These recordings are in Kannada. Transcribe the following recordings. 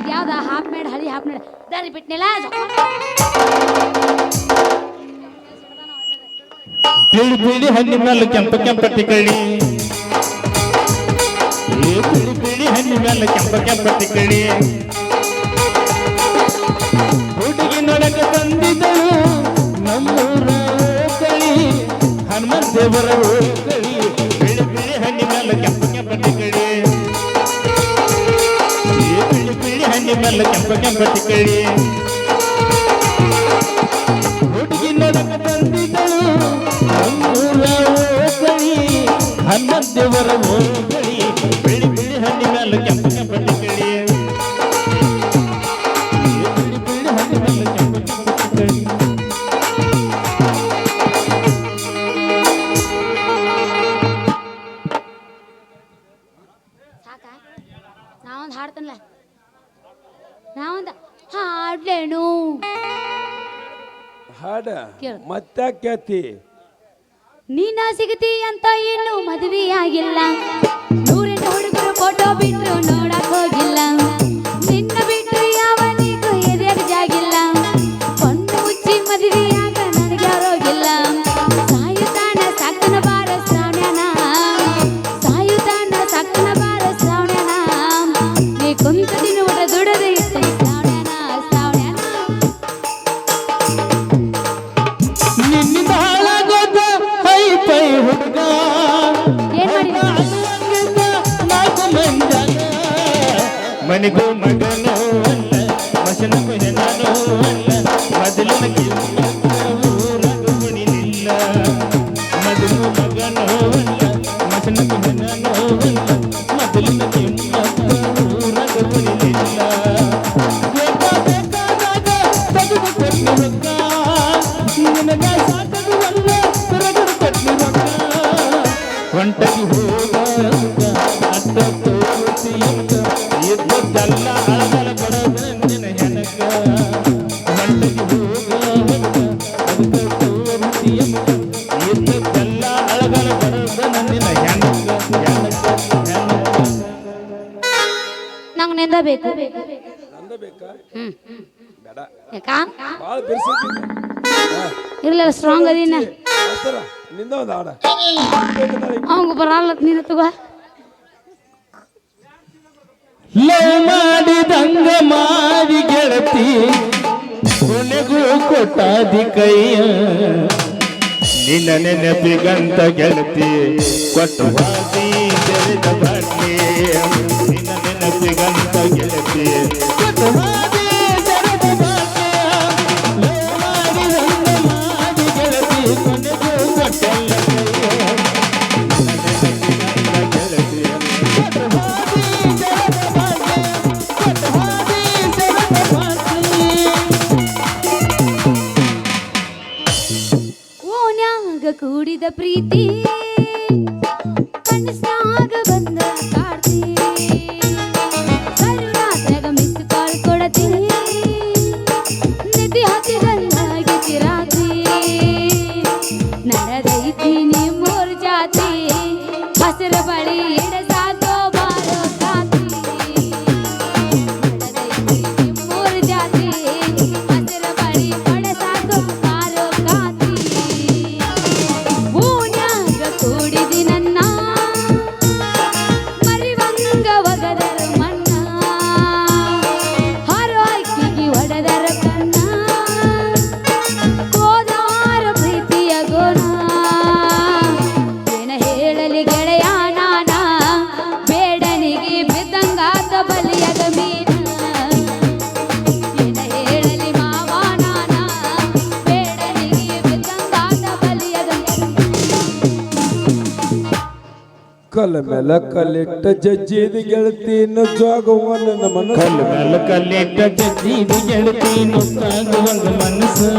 ಯಾವ್ದ ಹಾಫ್ ಮೇಡ್ ಹಳಿ ಹಾಫ್ ಮೇಡ್ ದಾರಿ ಬಿಟ್ನೆಲ್ಲ ಬಿಳಿ ಬಿಳಿ ಹಣ್ಣಿ ಮೇಲೆ ಕೆಂಪ ಕೆಂಪಟ್ಟಿ ಕಳಿ ಬಿಳಿ ಬಿಳಿ ಹಣ್ಣಿ ಮೇಲೆ ಕೆಂಪ ಕೆಂಪಟ್ಟಿ ಕಳಿ ಹುಡುಗಿ ನೊಳಗ ತಂದಿದ್ದಳು ನಮ್ಮೂರ ಕಳಿ ಹನುಮಂತ ದೇವರ ಕಳಿ ಬಿಳಿ ಬಿಳಿ ಹಣ್ಣಿ ಮೇಲೆ ಕೆಂಪ ಕೆಂಪಟ್ಟಿ ಕಳಿ ಬಿಳಿ ಬಿಳಿ ಹಣ್ಣಿ ಮೇಲೆ ಕೆಂಪ ಕೆಂಪಟ್ಟಿ ಕಳಿ ಹುಡುಗಿ ನೊಳಗ ತಂದಿದ್ದಳು ನಮ್ಮೂರ ಕಳಿ ಹನುಮಂತ ದೇವರ ಕಳಿ ಬಿಳಿ ಬಿಳಿ ಹಣ್ಣಿ ಮೇಲೆ ಕೆಂಪ ಕೆಂಪಟ್ಟಿ ಕಳಿ ಬಿಳಿ ಬಿಳಿ ಹಣ್ಣಿ ಮೇಲೆ ಕೆಂಪ ಕೆಂಪಟ್ಟಿ ಕಳಿ ಸಾಕಾ ನಾವೊಂದು ಹಾಡ್ತನಲ್ಲ ನಾವೊಂದು ಹಾಡ್ಲೇನು ಹಾಡ ಕೇಳು. ಮತ್ತಾಕ್ಯಾತಿ ನೀನ ಸಿಗತಿ ಅಂತ ಇನ್ನು ಮದುವೆ ಆಗಿಲ್ಲ ನೂರೆಂಟು ಹುಡುಗರು ಫೋಟೋ ಬಿಟ್ಟು ನೋಡಕ್ ಹೋಗಿಲ್ಲ ನಿನ್ನ ಬಿಟ್ಟು ಯಾವನಿಗೂ ಎದೆಯಾಗ ಜಾಗಿಲ್ಲ ಕಣ್ಣು ಮುಚ್ಚಿ ಮದುವೆಯಾಗ ನನಗೆ ಯಾರೋಗಿಲ್ಲ ಸಾಯುತ್ತಾನ ಸಾಕನ ಬಾರ ಶ್ರಾವಣ್ಯನ ಸಾಯುತ್ತಾನ ಸಾಕನ ಬಾರ ಶ್ರಾವಣ್ಯನ ನೀ ಕುಂತ ದಿನ ಊಟ ದುಡದೆ ಇಟ್ಟು ಶ್ರಾವಣ್ಯನ ಶ್ರಾವಣ್ಯನ ನಿನ್ನಿಂದ ಹಾಳಾಗೋದ ಹೈ ಪೈ ಹುಡುಗ ಏನ್ ಮಾಡಿದ ನಾಲ್ಕು ಮಂಜಾಗ ಮನೆಗೂ ಮಗನೂ ಅಲ್ಲ ಮಸನಗೂ ಹೆಣನೂ ಅಲ್ಲ ಮೊದಲಿನ ಊರಾಗ ಕುಣಿಲಿಲ್ಲ ಮೊದಲು ಮಗನೂ ಅಲ್ಲ ಮಸನಗೂ ಹೆಣನೂ ಅಲ್ಲ ಮೊದಲಿನ ಊರಾಗ ಕುಣಿಲಿಲ್ಲ ಬೇಕಾದಾಗ ತೆಗೆದು ಕೊಟ್ಟು ರೊಕ್ಕ ನಿನಗ ಸಾಕಾಗುವಲ್ಲ ಹೊರಗಡೆ ಕೊಟ್ಟು ರೊಕ್ಕ ಹೊಂಟಗಿ ಹೋಗ ಅಡ್ಡ ತೋರಿಸಿಯಂತ ಇದ್ದದ್ದಲ್ಲ ಅಳಗಲ ಬಡದ ನಿನ್ನ ಹೆಣಕ ಹೊಂಟಗಿ ಹೋಗ ಅಡ್ಡ ತೋರಿಸಿಯಂತ ಇದ್ದದ್ದಲ್ಲ ಅಳಗಲ ಬಡದ ನಿನ್ನ ಹೆಣಕ ನಂಗೆ ನೆಂದ ಬೇಕು ನಂದ ಬೇಕಾ ಹ್ಮ್ ಬೇಡ ಯಾಕ ಭಾಳ ಬಿರ್ಸೈತಿ ಇರ್ಲಿಲ್ಲ ಸ್ಟ್ರಾಂಗ್ ಅದೀನ ನಿಂದ ಒಂದು ಹಾಡ ಅವಂಗ ಬರಲ್ಲ ನೀನು ತಗೋ ಲವ್ ಮಾಡಿದಂಗ ಮಾಡಿ ಗೆಳತಿ ಕೊನೆಗೂ ಕೊಟ್ಟಾದಿ ಕೈಯ ನಿನ್ನ ನೆನಪಿಗಂತ ಗೆಳತಿ ಕೊಟ್ಟು ಹಾದಿ ತೆರೆದ ಬಾಟ್ಲಿ ನಿನ್ನ ನೆನಪಿಗಂತ ಗೆಳತಿ ಕೊಟ್ಟು ಹಾದಿ ತೆರೆದ ಬಾಟ್ಲಿ ಲವ್ ಮಾಡಿದಂಗ ಮಾಡಿ ಗೆಳತಿ ಕೊನೆಗೂ ಕೊಟ್ಟಲ್ಲ ಕೈಯ ನಿನ್ನ ನೆನಪಿಗಂತ ಗೆಳತಿ ಕೊಟ್ಟು ಹಾದಿ ತೆರೆದ ಬಾಟ್ಲಿ ಕೊಟ್ಟು ಹಾದಿ ತೆರೆದ ಬಾಟ್ಲಿ ಓನ್ಯಾಗ ಕೂಡಿದ ಪ್ರೀತಿ ಕನಸಾಗ ಬಂದ ಕಾಡ್ತಿ ಕರುಣಾತ್ರಾಗ ಮಿಸ್ ಕಾಲ್ ಕೊಡತಿ ನಿಧಿ ಹತ್ತಿದಂದಾಗಿ ರಾತ್ರಿ ನರದೈತಿ ನಿಮ್ಮೂರ್ ಜಾತಿ ಹಸಿರು ಬಳಿ ಇಡಸಾಕೋ ಬಾರೋ ಕಾತಿ ನರದೈತಿ ನಿಮ್ಮೂರ್ ಜಾತಿ ಹಸಿರು ಬಳಿ ಹೊಡೆಸಾಕೋ ಬಾರೋ ಕಾತಿ ಓನ್ಯಾಗ ಕೂಡಿದಿ ನನ್ನ ಮರಿವಂಗ ಒಗದರ ಮಣ್ಣ ಹಾರೋ ಆಯ್ಕಿಗಿ ಒಡೆದರ ಕಣ್ಣ ಕೋದಾರ ಪ್ರೀತಿಯ ಗೋಣ ಏನ ಹೇಳಲಿ ಗೆಳೆಯ ನಾನ ಬೇಡನಿಗೆ ಬಿದ್ದಂಗಾತ ಬಲಿಯದ ಮೀನ ಏನ ಹೇಳಲಿ ಮಾವ ನಾನ ಬೇಡನಿಗೆ ಬಿದ್ದಂಗಾತ ಬಲಿಯದ ಕಲ್ಲ ಮೇಲೆ ಕಲ್ಲಿಟ್ಟ ಜಜ್ಜಿದ ಗೆಳತಿನ ಜೋಗವ್ವ ನನ್ನ ಮನಸ್ಸು ಕಲ್ಲು ಮೇಲೆ ಕಲ್ಲಿಟ್ಟ ಜಜ್ಜಿದು ಗೆಳತಿ ನುತ್ತಾಗುವಂಗ ಮನಸ್ಸು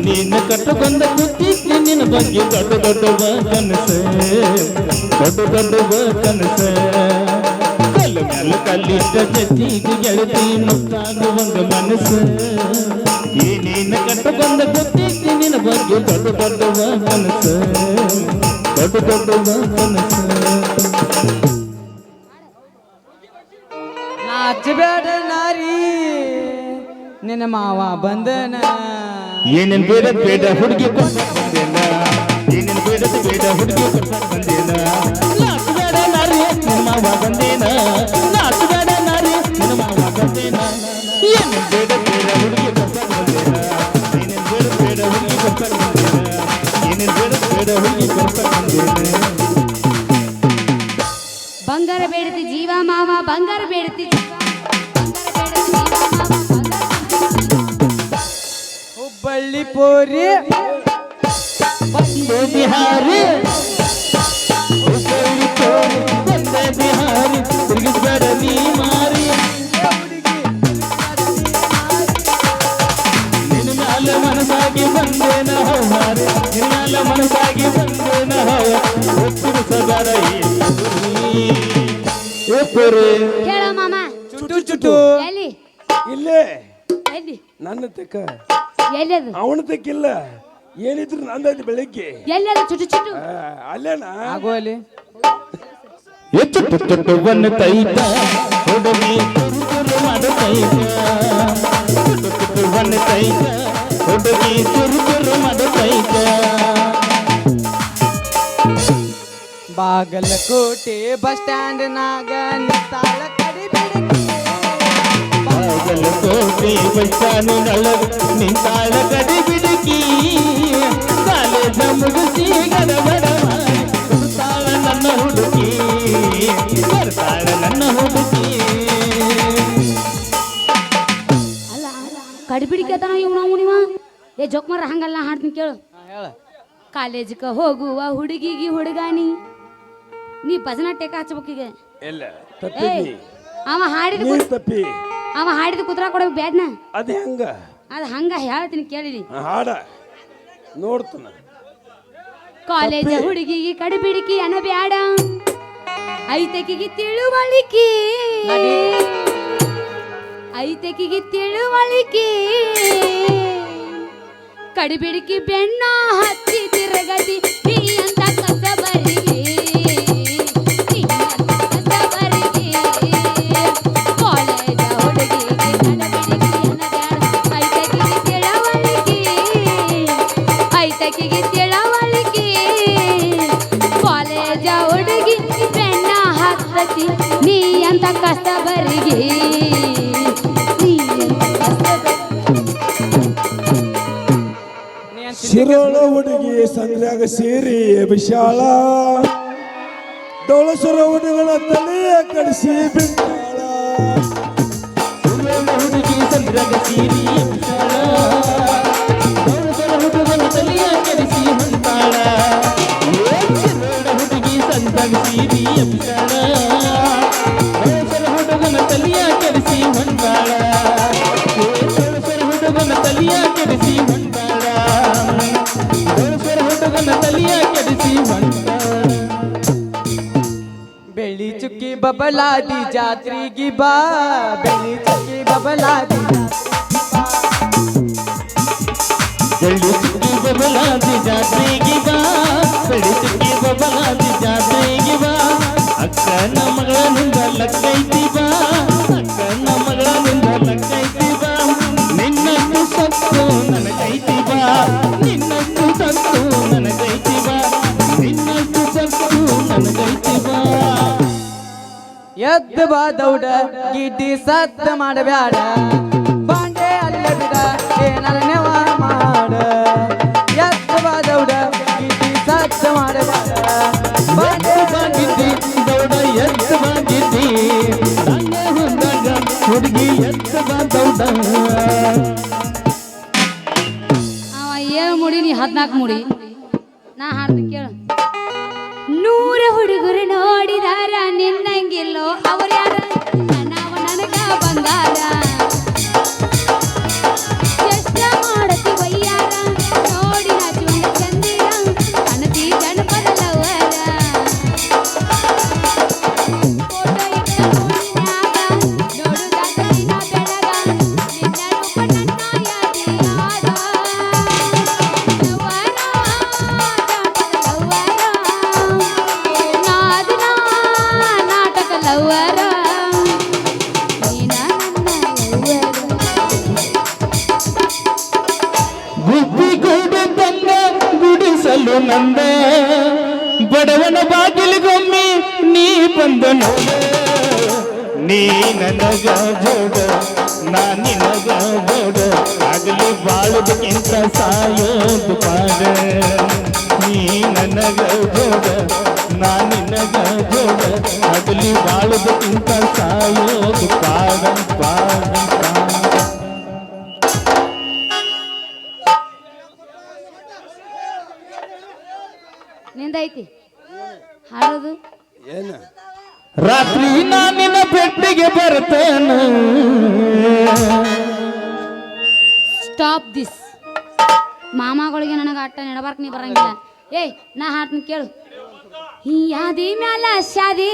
ನೀನು ಕಟ್ಟಕೊಂಡ ಕೂತಿದ್ದೆ ನಿನ್ನ ಬಗ್ಗೆ ದೊಡ್ಡ ದೊಡ್ಡವ ಕನಸು ದೊಡ್ಡ ದೊಡ್ಡವ ಕನಸು ಕಲ್ಲು ಮೇಲೆ ಕಲ್ಲಿಟ್ಟ ಜಜ್ಜಿದು ಗೆಳತಿ ನುತ್ತಾಗುವಂಗ ಮನಸ್ಸು ನೀನು ಕಟ್ಟಕೊಂಡ ಕೂತಿದ್ದೆ ನಿನ್ನ ಬಗ್ಗೆ ದೊಡ್ಡ ದೊಡ್ಡವ ಕನಸು ದೊಡ್ಡ ದೊಡ್ಡವ ಕನಸು ನಾಚಬೇಡ ನಾರಿ ನಿನ್ನ ಮಾವ ಬಂದನ ಏನೇನ್ ಬೇಡ ಬೇಡ ಹುಡುಗಿ ಕೊಡ್ಸಕ್ ಬಂದೇನ ಏನೇನ್ ಬೇಡ ಬೇಡ ಹುಡುಗಿ ಕೊಡ್ಸಕ್ ಬಂದೇನ ನಾಚಬೇಡ ನಾರಿ ನಿನ್ನ ಮಾವ ಬಂದೇನ ನಾಚಬೇಡ ನಾರಿ ನಿನ್ನ ಮಾವ ಬಂದೇನ ಏನೇನ್ ಬೇಡ ಬೇಡ ಹುಡುಗಿ ಕೊಡ್ಸಕ್ ಬಂದೇನ ಏನೇನ್ ಬೇಡ ಬೇಡ ಹುಡುಗಿ ಕೊಡ್ಸಕ್ ಬಂದೇನ ಏನೇನ್ ಬೇಡ ಬೇಡ ಹುಡುಗಿ ಕೊಡ್ಸಕ್ ಬಂದೇನ ಬಂಗಾರ ಬೇಡತಿ ಜೀವ ಮಾವ ಬಂಗಾರ ಬೇಡತಿ ಹುಬ್ಬಳ್ಳಿ ಪೋರಿ ಬಂದೆ ಬಿಹಾರಿ ಹುಬ್ಬಳ್ಳಿ ತೋರಿ ಬಂದೆ ಬಿಹಾರಿ ತಿರುಗಿಸ್ಬೇಡ ನೀ ಮಾರಿ ನಿನ್ನ ಮ್ಯಾಲ ಮನಸ್ಸಾಗಿ ಬಂದೇನ ಹೌಮಾರಿ ನಿನ್ನ ಮ್ಯಾಲ ಮನಸ್ಸಾಗಿ ಬಂದೇನ ಹೊತ್ತಿರಿಸಬೇಡ ಏ ಪೋರಿ ಕೇಳ ಮಾಮ ಚುಟು ಚುಟು ಎಲ್ಲಿ ಇಲ್ಲೇ ಎಲ್ಲಿ ನನ್ನ ತೆಕ್ಕ ಎಲ್ಲದು ಅವನ ತೆಕ್ಕಿಲ್ಲ ಏನಿದ್ರು ನಂದೈತಿ ಬೆಳಿಗ್ಗೆ ಎಲ್ಲದು ಚುಟು ಚುಟು ಅಲ್ಲೇನಾ ಆಗೋಲಿ ಚುಟ್ಟು ಚುಟ್ಟುವನ್ನು ತೈತ ಹುಡುಗಿ ತುರು ಮಾಡುತ್ತೈತ ಚುಟ್ಟು ಚುಟ್ಟುವನ್ನು ತೈತ ಹುಡುಗಿ ತುರು ಮಾಡುತ್ತೈತ ಬಾಗಲಕೋಟೆ ಬಸ್ ಸ್ಟ್ಯಾಂಡ್ ನಾಗ ನಿತ್ತಾಳ ಕಡಿಬೇಡಿ ಬಾಗಲಕೋಟೆ ಬಸ್ಟಾನಿನೊಳಗ ನಿಂತಾಳ ಕಡಿ ಬಿಡುಕಿ ಕಾಲೇಜ ಮುಗಿಸಿ ಗಡಬಡ ಮಾಡಿ ಬರ್ತಾಳ ನನ್ನ ಹುಡುಗಿ ಬರ್ತಾಳ ನನ್ನ ಹುಡುಗಿ ಅಲ್ಲ ಕಡಿಬಿಡಿಕೆತನ ಇವ್ ನೀವ ಏ ಜೋಕ್ಮಾರ ಹಂಗಲ್ಲ ಹಾಡ್ತೀನಿ ಕೇಳು ಹೇಳ ಕಾಲೇಜ್ಗೆ ಹೋಗುವ ಹುಡುಗಿಗೆ ಹುಡುಗಾನಿ ನೀ ಭಜನಾ ಟೇಕ ಹಚ್ಬೇಕೀಗ ಇಲ್ಲ ಏ ತಪ್ಪಿ ಅವ ಹಾಡಿದ ನೀ ತಪ್ಪಿ ಅವ ಹಾಡಿದ ಕುತ್ರ ಕೊಡ್ಬೇಕು ಬ್ಯಾಡ್ನ ಅದ ಹೆಂಗ ಅದು ಹಂಗ ಹೇಳ್ತೀನಿ ಕೇಳಿರಿ ಹಾಡ ನೋಡ್ತಾನ ಕಾಲೇಜ ತಪ್ಪಿ. ಹುಡುಗಿಗೆ ಕಡಿಬಿಡಿಕಿ ಅನ ಬ್ಯಾಡ ಐತಕಿಗೆ ತಿಳುವಳಿಕೆ ನಡಿ. ಐತಕಿಗೆ ತಿಳುವಳಿಕೆ ಕಡಿಬಿಡಿಕಿ ಬೆಣ್ಣ ಹಚ್ಚಿ ತಿರುಗತಿ ನೀ ಅಂತ ಕಸಬರಿಗೆ ನೀ ಅಂತ ಕಸಬರಿಗೆ ಕಾಲೇಜ ಹುಡುಗಿಗೆ ಕಡಿಬಿಡಿಕಿ ಅನ ಬ್ಯಾಡ ಐತಕಿಗೆ ತಿಳುವಳಿಕೆ ಐತಕಿಗೆ ತಿಳುವಳಿಕೆ ಕಾಲೇಜ ಹುಡುಗಿ ಬೆಣ್ಣ ಹತ್ತತಿ ನೀ ಅಂತ ಕಸಬರಿಗೆ ನೀ ಅಂತ ಶಿರೋಳ ಹುಡುಗಿ ಸಂದ್ರಾಗ ಸೇರಿ ವಿಶಾಲ ಡೋಳಸರ ಹುಡುಗನ ತಲೆಯ ಕಡಿಸಿ ಬಿಟ್ಟಾಳ ಹುಡುಗಿ ಸಂದ್ರಾಗ ಸೀರಿ ಹುಡುಗನ ತಲೆಯ ಕೆಡಿಸಿ ಹೊಂಟಾಳ ಹುಡುಗಿ ಸಂದ್ರಾಗ ಸೀರಿ ಹುಡುಗನ ತಲೆಯ ಕೆಡಿಸಿ ಹೊಂಟಾಳ ಹುಡುಗನ ತಲೆಯ ಕೆಡಿಸಿ ಹೊಂಟಾಳ ಹುಡುಗನ ತಲೆಯ ಕೆಡಿಸಿ ಹೊಂಟಾಳ ಬೆಳ್ಳಿ ಚುಕ್ಕಿ ಬಬಲಾದಿ ಜಾತ್ರೆಗೆ ಬಾ ಬೆಳ್ಳಿ ಚುಕ್ಕಿ ಬಬಲಾದಿ ಬೆಳ್ಳಿ ಚುಕ್ಕಿ ಬಬಲಾದಿ ಜಾತ್ರೆಗೆ ಬಾ ಬೆಳ್ಳಿ ಚುಕ್ಕಿ ಬಬಲಾದಿ ಜಾತ್ರೆಗೆ ಬಾ ಅಕ್ಕನ ಮಗಳನಿಂದ ಲಕ್ಕೈತಿ ಬಾ ಅಕ್ಕನ ಮಗಳನಿಂದ ಲಕ್ಕೈತಿ ಬಾ ನಿನ್ನನ್ನು ಸತ್ತು ನನಗೈತಿ ಬಾ ನಿನ್ನನ್ನು ಸತ್ತು ನನಗೈತಿ ಬಾ ನಿನ್ನನ್ನು ಸತ್ತು ನನಗೈತಿ ಬಾ ಎದ್ದ ಬಾ ದೌಡ ಗಿಡ್ಡಿ ಸತ್ತ ಮಾಡಬ್ಯಾಡ ಬಾಂಡೆ ಅಲ್ಲ ಬಿಡ ಏನಾರ ನೆವ ಮಾಡ ಎದ್ದ ಬಾ ದೌಡ ಗಿಡ್ಡಿ ಸತ್ತ ಮಾಡಬ್ಯಾಡ ಬಾಂಡೆ ಬಾಗಿದ್ದಿ ದೌಡ ಎತ್ತ ಬಾಗಿದ್ದಿ ದಾಂಡೆ ಹೊಂದಾಗ ಹುಡುಗಿ ಎತ್ತ ಬಾ ದೌಡ ಅವ 7 ಮುಡಿ ನೀ 14 ಮುಡಿ ನಾ ಹಾಡ್ತೀನಿ ಕೇಳು 100 ಹುಡುಗರು ನೋಡಿದಾರ ನಿನ್ನಂಗಿಲ್ಲೋ ಅವ್ರ ಯಾರ ನಾವು ನನಗ ಬಂದಾರ ಎಷ್ಟ ಮಾಡತಿ ವಯ್ಯಾರ ನೋಡಿ ನಾಚುವಂಗ ಚಂದಿರ ಕಣತಿ ಜನಪದ ಲವರ ಫೋಟೋ ಇಟ್ಟ ನೋಡಿನ್ಯಾಗ ನೋಡುದಾದ ದಿನ ಬೆಳಗ ನಿನ್ನ ರೂಪ ನನ್ನ ಯಾದಿಯಾದ ಯವ್ವನ ನೀ ನನಗ ಜೋಡ ನಾ ನಿನಗ ಜೋಡ ಆಗಲಿ ಬಾಳುದಕ್ಕಿಂತ ಸಾಯೋದು ಪಾಡ ನೀ ನನಗ ಜೋಡ ನಾ ನಿನಗ ಜೋಡ ಆಗಲಿ ಬಾಳುದಕ್ಕಿಂತ ಸಾಯೋದು ಪಾಡ ಪಾಡ ನಿಂದೈತಿ ಹಾಡೋದು ಏನ ರಾತ್ರಿ ನಾನಿನ ಪೆಟ್ಟಿಗೆ ಬರ್ತೇನ ಸ್ಟಾಪ್ ದಿಸ್ ಮಾಮಾಗಳಿಗೆ ನನಗೆ ಅಟ್ಟ ನೆಡಬಾರ್ಕ್ ನೀ ಬರಂಗಿಲ್ಲ ಏಯ್ ನಾ ಹಾಡ್ತೀನಿ ಕೇಳು ಈ ಯಾದಿ ಮ್ಯಾಲ ಶಾದಿ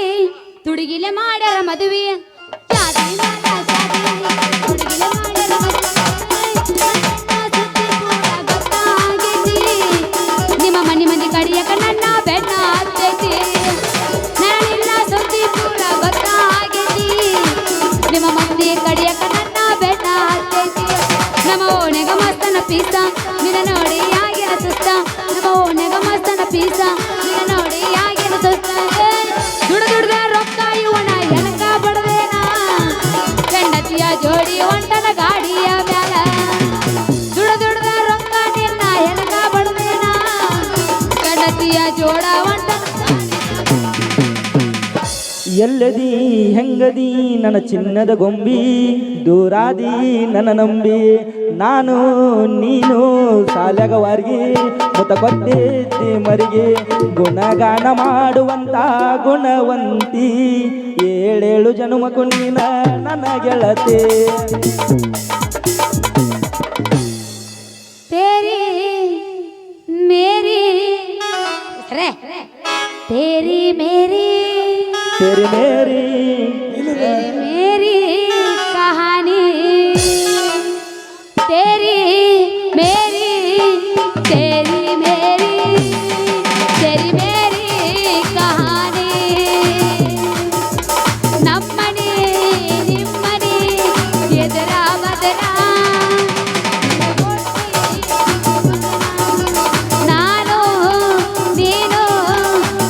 ತುಡುಗಿಲೆ ಮಾಡ್ಯಾರ ಮದುವೆ ಯಾದಿ ಮ್ಯಾಲ ಶಾದಿ ತುಡುಗಿಲೆ ಮಾಡ್ಯಾರ ಮದುವೆ ನಿಮ್ಮ ಮನೆ ಮಂದಿ ಕಡಿಯಕ ನನ್ನ ಬೆನ್ನ ಹತ್ತೈತಿ ನರಳಿಲ್ಲ ಸುದ್ದಿ ಪೂರ ಗೊತ್ತಾಗೈತಿ ನಿಮ್ಮ ಮಂದಿ ಕಡಿಯಕ ನನ್ನ ಬೆನ್ನ ಹತ್ತೈತಿ ನಮ್ಮ ಓಣೆಗ ಮಸ್ತನ ಪೀಸ ನಿನ್ನ ನೋಡಿ ಆಗಿನ ಸುಸ್ತ ನಮ್ಮ ಓಣೆಗ ಮಸ್ತನ ಪೀಸ ನಿನ್ನ ನೋಡಿ ಆಗಿನ ಸುಸ್ತ ದುಡ್ದ ರೊಕ್ಕ ಇವನ ಎನಕ ಬಡದೇನ ಗಂಡತಿಯ ಜೋಡಿ ಹೊಂಟನ ಗಾಡಿಯ ಮ್ಯಾಲ ದುಡ್ದ ರೊಕ್ಕ ನಿನ್ನ ಎನಕ ಬಡದೇನ ಗಂಡತಿಯ ಜೋಡ ಹೊಂಟನ ಎಲ್ಲದಿ ಹೆಂಗದಿ ನನ್ನ ಚಿನ್ನದ ಗೊಂಬಿ ದೂರಾದಿ ನನ್ನ ನಂಬಿ ನಾನು ನೀನು ಸಾಲ್ಯಾಗ ವಾರ್ಗಿ ಮುತ ಕೊಟ್ಟಿದ್ದಿ ಮರಿಗೆ ಗುಣಗಾನ ಮಾಡುವಂತ ಗುಣವಂತಿ ಏಳೇಳು ಜನುಮಕು ನೀನ ನನ್ನ ಗೆಳತಿ तेरी मेरी रे तेरी मेरी तेरी मेरी तेरी मेरी कहानी तेरी मेरी तेरी मेरी तेरी मेरी कहानी नಮ್ಮನೆ ನಿಮ್ಮನೆ ಎದರ ಬದರ ನಾನು ನೀನು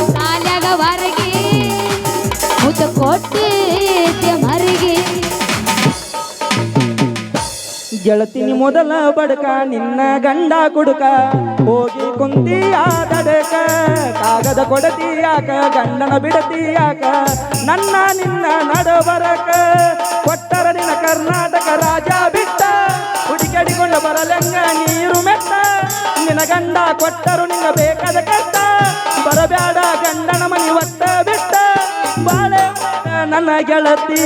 ಸಾಲ್ಯಾಗ ಹೊರಗೆ ಮುತ್ತ ಕೊಟ್ಟಿದ್ದೆ ಮರಿಗೆ ಗೆಳತಿನಿ ಮೊದಲ ಬಡಕ ನಿನ್ನ ಗಂಡ ಕುಡುಕ ಹೋಗಿ ಕುಂತಿಯಾದಡಕ ಕಾಗದ ಕೊಡತಿಯಾಕ ಗಂಡನ ಬಿಡತಿಯಾಕ ನನ್ನ ನಿನ್ನ ನಡಬರಕ ಕೊಟ್ಟರ ನಿನ್ನ ಕರ್ನಾಟಕ ರಾಜ ಬಿಟ್ಟ ಹುಡುಕಡಿಕೊಂಡ ಬರಲೆಂಗ ನೀರು ಮೆಟ್ಟ ನಿನ್ನ ಗಂಡ ಕೊಟ್ಟರು ನಿನ್ನ ಬೇಕಾದ ಕಷ್ಟ ಬರಬ್ಯಾಡ ಗಂಡನ ಮನಿ ಒತ್ತ ಬಿಟ್ಟ ಬಾಳೆ ನನ್ನ ಗೆಳತಿ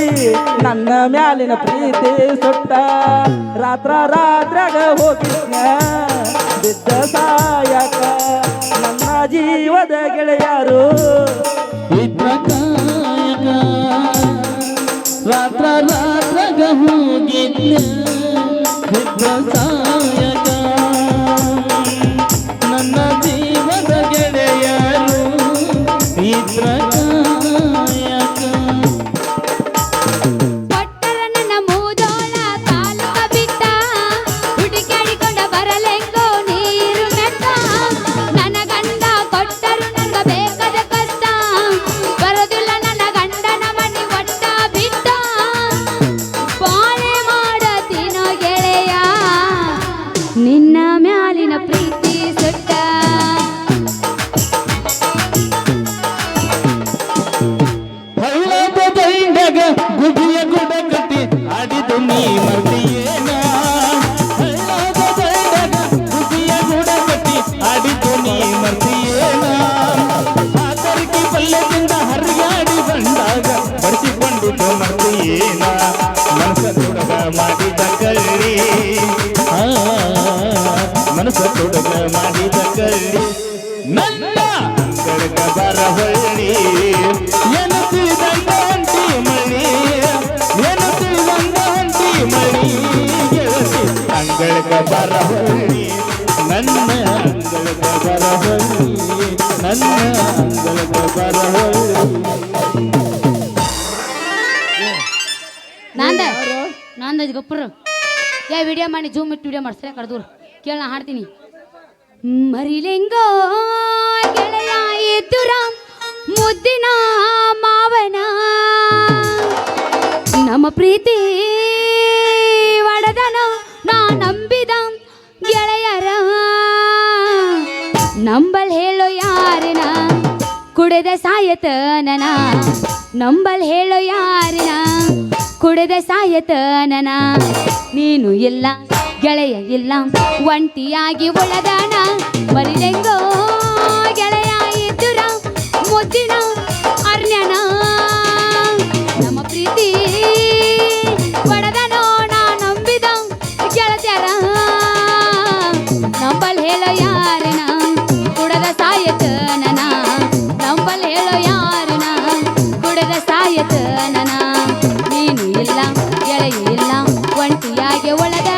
ನನ್ನ ಮ್ಯಾಲಿನ ಪ್ರೀತಿ ಸುಟ್ಟ ರಾತ್ರಾಗ ಹೋಗಿದ್ನ ಬಿದ್ದ ಸಾಯಕ ನನ್ನ ಜೀವದ ಗೆಳೆಯರು ಇದ್ರ ಕಾಯಕ ರಾತ್ರಾಗ ಹೋಗಿದ್ನ ಇದ್ರ ಸಾಯಕ ನನ್ನ ಜೀವದ ಗೆಳೆಯರು ಇದ್ರ ಕಾಯಕ ಕೊಟ್ಟರ ನನ್ನ ಮೂದೋಳ ತಾಲೂಕ ಬಿಟ್ಟ ಹುಡುಕಾಡಿಕೊಂಡ ಬರಲೆಂಗೋ ನೀರು ಮೆಟ್ಟ ನನ್ನ ಗಂಡ ಕೊಟ್ಟರು ನಂಗ ಬೇಕಾದ ಕಷ್ಟ ಬರೋದಿಲ್ಲ ನನ್ನ ಗಂಡನ ಮನಿ ಒಟ್ಟ ಬಿಟ್ಟ ಬಾಳೆ ಮಾಡತೀನೋ ಗೆಳೆಯ ನಿನ್ನ ಮ್ಯಾಲಿನ ಪ್ರೀತಿ ಸುಟ್ಟ ಹಳ್ಳದ ದಂಡಗ ಗುಡಿಯ ಗುಡ ಕಟ್ಟಿ ಆಡಿದು ನೀ ಮರ್ತಿಯೇನ ಹಳ್ಳದ ದಂಡಗ ಗುಡಿಯ ಗುಡ ಕಟ್ಟಿ ಆಡಿದು ನೀ ಮರ್ತಿಯೇನ ಆತರಿಕೆ ಪಲ್ಯದಿಂದ ಹರಿಯಾಡಿ ಬಂದಾಗ ಬಡಿಸಿಕೊಂಡಿದ್ದು ಮರ್ತಿಯೇನ ಮನಸ್ಸ ತೊಡಗ ಮಾಡಿದ ಕಳ್ಳಿ ಮನಸ್ಸ ತೊಡಗ ಮಾಡಿದ ಕಳ್ಳಿ ನನ್ನ ಅಂಗಳಕ ಬರಹೊಳ್ಳಿ ಎನಸಿದಂಟಿ ಮಳಿ ಎನಸಿದಂಟಿ ಮಳಿ ಗೆಳತಿ ಅಂಗಳಕ ಬರಹೊಳ್ಳಿ ನನ್ನ ಅಂಗಳಕ ಬರಹೊಳ್ಳಿ ನನ್ನ ಅಂಗಳಕ ಬರಹೊಳ್ಳಿ ನಂದ ಗೊಪ್ಪರು ಯಾ ವಿಡಿಯೋ ಮಾಡಿ ಜೂಮ್ ಇಟ್ಟು ವಿಡಿಯೋ ಮಾಡ್ತಾರೆ ಕಡ್ದೂರು ಕೇಳ ನಾ ಹಾಡ್ತೀನಿ ಮರಿಲೆಂಗೋ ಗೆಳೆಯ ಎದುರ ಮುದ್ದಿನ ಮಾವನ ನಮ್ಮ ಪ್ರೀತಿ ಒಡೆದನ ನಾ ನಂಬಿದ ಗೆಳೆಯರ ನಂಬಲ್ ಹೇಳೋ ಯಾರಿನ ಕುಡಿದ ಸಾಯತನನ ನಂಬಲ್ ಹೇಳೋ ಯಾರಿನ ಕುಡಿದ ಸಾಯತನನ ನೀನು ಇಲ್ಲ ಗೆಳೆಯ ಇಲ್ಲ ಒಂಟಿಯಾಗಿ ಉಳದನ ಮರಿಲೆಂಗೋ ಗೆಳೆಯ ಇದ್ದುರ ಮುದ್ದಿನ ಅರ್ಣ್ಯನ ನಮ್ಮ ಪ್ರೀತಿ ಒಡೆದನೋ ನಾ ನಂಬಿದ ಗೆಳತ್ಯರ ನಂಬಲ್ ಹೇಳೋ ಯಾರಿನ ಕುಡದ ಸಾಯತನನ ನಂಬಲ್ ಹೇಳೋ ಯಾರಿನ ಕುಡದ ಸಾಯತನನ ನೀನು ಇಲ್ಲ ಗೆಳೆಯ ಇಲ್ಲ ಒಂಟಿಯಾಗಿ ಒಳದನ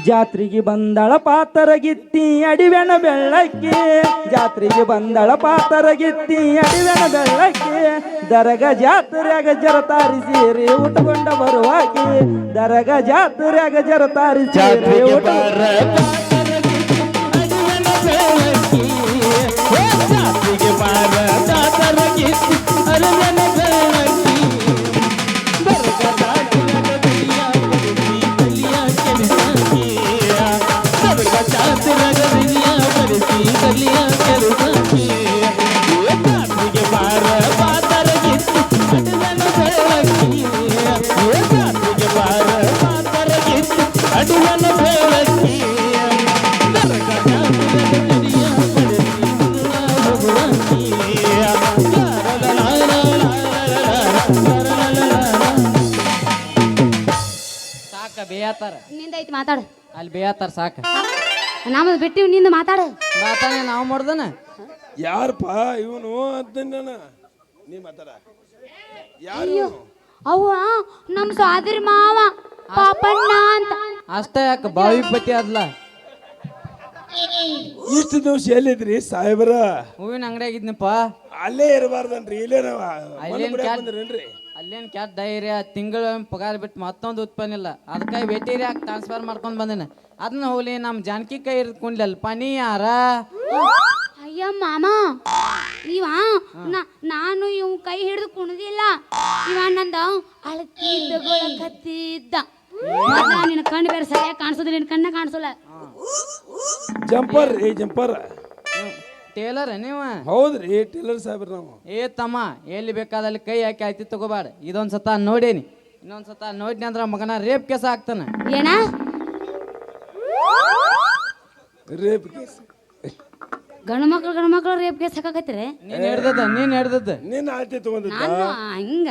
ಜಾತ್ರೆಗೆ ಬಂದಳ ಪಾತರಗಿತ್ತಿ ಅಡಿವೆಣ ಬೆಳ್ಳಕ್ಕೆ ಜಾತ್ರೆಗೆ ಬಂದಳ ಪಾತರಗಿತ್ತಿ ಅಡಿವೆಣ ಬೆಳ್ಳಕ್ಕೆ ದರಗ ಜಾತ್ರೆಯಾಗ ಜರತಾರಿ ಸೇರಿ ಉಟ್ಕೊಂಡ ಬರುವಾಕೆ ದರಗ ಜಾತ್ರೆಯಾಗ ಜರತಾರಿ ಸೇರಿ ಉಟ್ಟ ಸಾಕ ಬೇಯತ್ತಾರ ನಿಂದೈತಿ ಮಾತಾಡು ಅಲ್ಲಿ ಬೇಯತ್ತಾರ ಸಾಕ ನಮ್ಮದು ಬಿಟ್ಟಿವಿ ನಿಂದ ಮಾತಾಡು ಮಾತಾಡ ನಾವು ಮಾಡ್ದನ ಯಾರಪ್ಪ ಇವನು ಅಂತ ನೀ ಮಾತಾಡ ಯಾರು ಅಯ್ಯೋ ಅವ್ವ ನಮ್ಮ ಸೋದರಿ ಮಾವ ಪಾಪಣ್ಣ ಅಂತ ಅಷ್ಟೇ ಯಾಕೆ ಬಾವಿ ಪತಿ ಅದ್ಲ ಇಷ್ಟು ದಿವಸ ಎಲ್ಲಿದ್ರಿ ಸಾಹೇಬ್ರ ಹೂವಿನ ಅಂಗಡಿಯಾಗಿದ್ನಪ್ಪ ಅಲ್ಲೇ ಇರಬಾರ್ದನ್ರಿ ಇಲ್ಲೇ ನಾವು ಅಲ್ಲೇನ್ ಬಂದ್ರೇನ್ರಿ ಅಲ್ಲೇನ್ ಕ್ಯಾಟ್ ಧೈರ್ಯ ತಿಂಗಳ ಪಗಾರ ಬಿಟ್ಟು ಮತ್ತೊಂದು ಉತ್ಪನ್ನ ಇಲ್ಲ ಅದಕ್ಕೆ ವೆಟೇರಿ ಹಾಕಿ ಟ್ರಾನ್ಸ್ಫರ್ ಮಾಡ್ಕೊಂಡು ಬಂದೇನೆ ಅದನ್ನ ಹೋಗ್ಲಿ ನಮ್ಮ ಜಾನಕಿ ಕೈ ಇರ್ಕೊಂಡ್ಲಲ್ಪ ನೀ ಯಾರ ಅಯ್ಯ ಮಾಮ ಇವ ನಾನು ಇವ್ ಕೈ ಹಿಡಿದು ಕುಣದಿಲ್ಲ ಇವ ನಂದ ಅಳತಿ ತಗೊಳಕತ್ತಿದ್ದ ನಿನ್ನ ಕಣ್ಣು ಬೇರೆ ಸರಿಯಾಗಿ ಕಾಣಿಸೋದಿಲ್ಲ ನಿನ್ನ ಕಣ್ಣ ಕಾಣಿಸೋಲ್ಲ ಜಂಪರ್ ರೀ ಜಂಪರ್ ಟೇಲರ್ ನೀವು ಹೌದ್ರಿ ಟೇಲರ್ ಸಾಹೇಬ್ರ ನಾವು ಏ ತಮ್ಮ ಎಲ್ಲಿ ಬೇಕಾದಲ್ಲಿ ಕೈ ಹಾಕಿ ಆಯ್ತಿ ತಗೋಬೇಡ ಇದೊಂದು ಸತ ನೋಡೇನಿ ಇನ್ನೊಂದು ಸತ ನೋಡಿನಿ ಅಂದ್ರೆ ಮಗನ ರೇಪ್ ಕೇಸ ಆಗ್ತಾನೆ ಏನ ರೇಪ್ ಕೇಸ್ ಗಂಡು ಮಕ್ಳು ರೇಪ್ ಕೇಸ್ ಹಾಕಕತ್ತೀರಿ ನೀನ್ ಹಿಡ್ದದ ನೀನ್ ಆಯ್ತಿ ತಗೊಂಡಿದ್ದ ನಾನು ಹಂಗ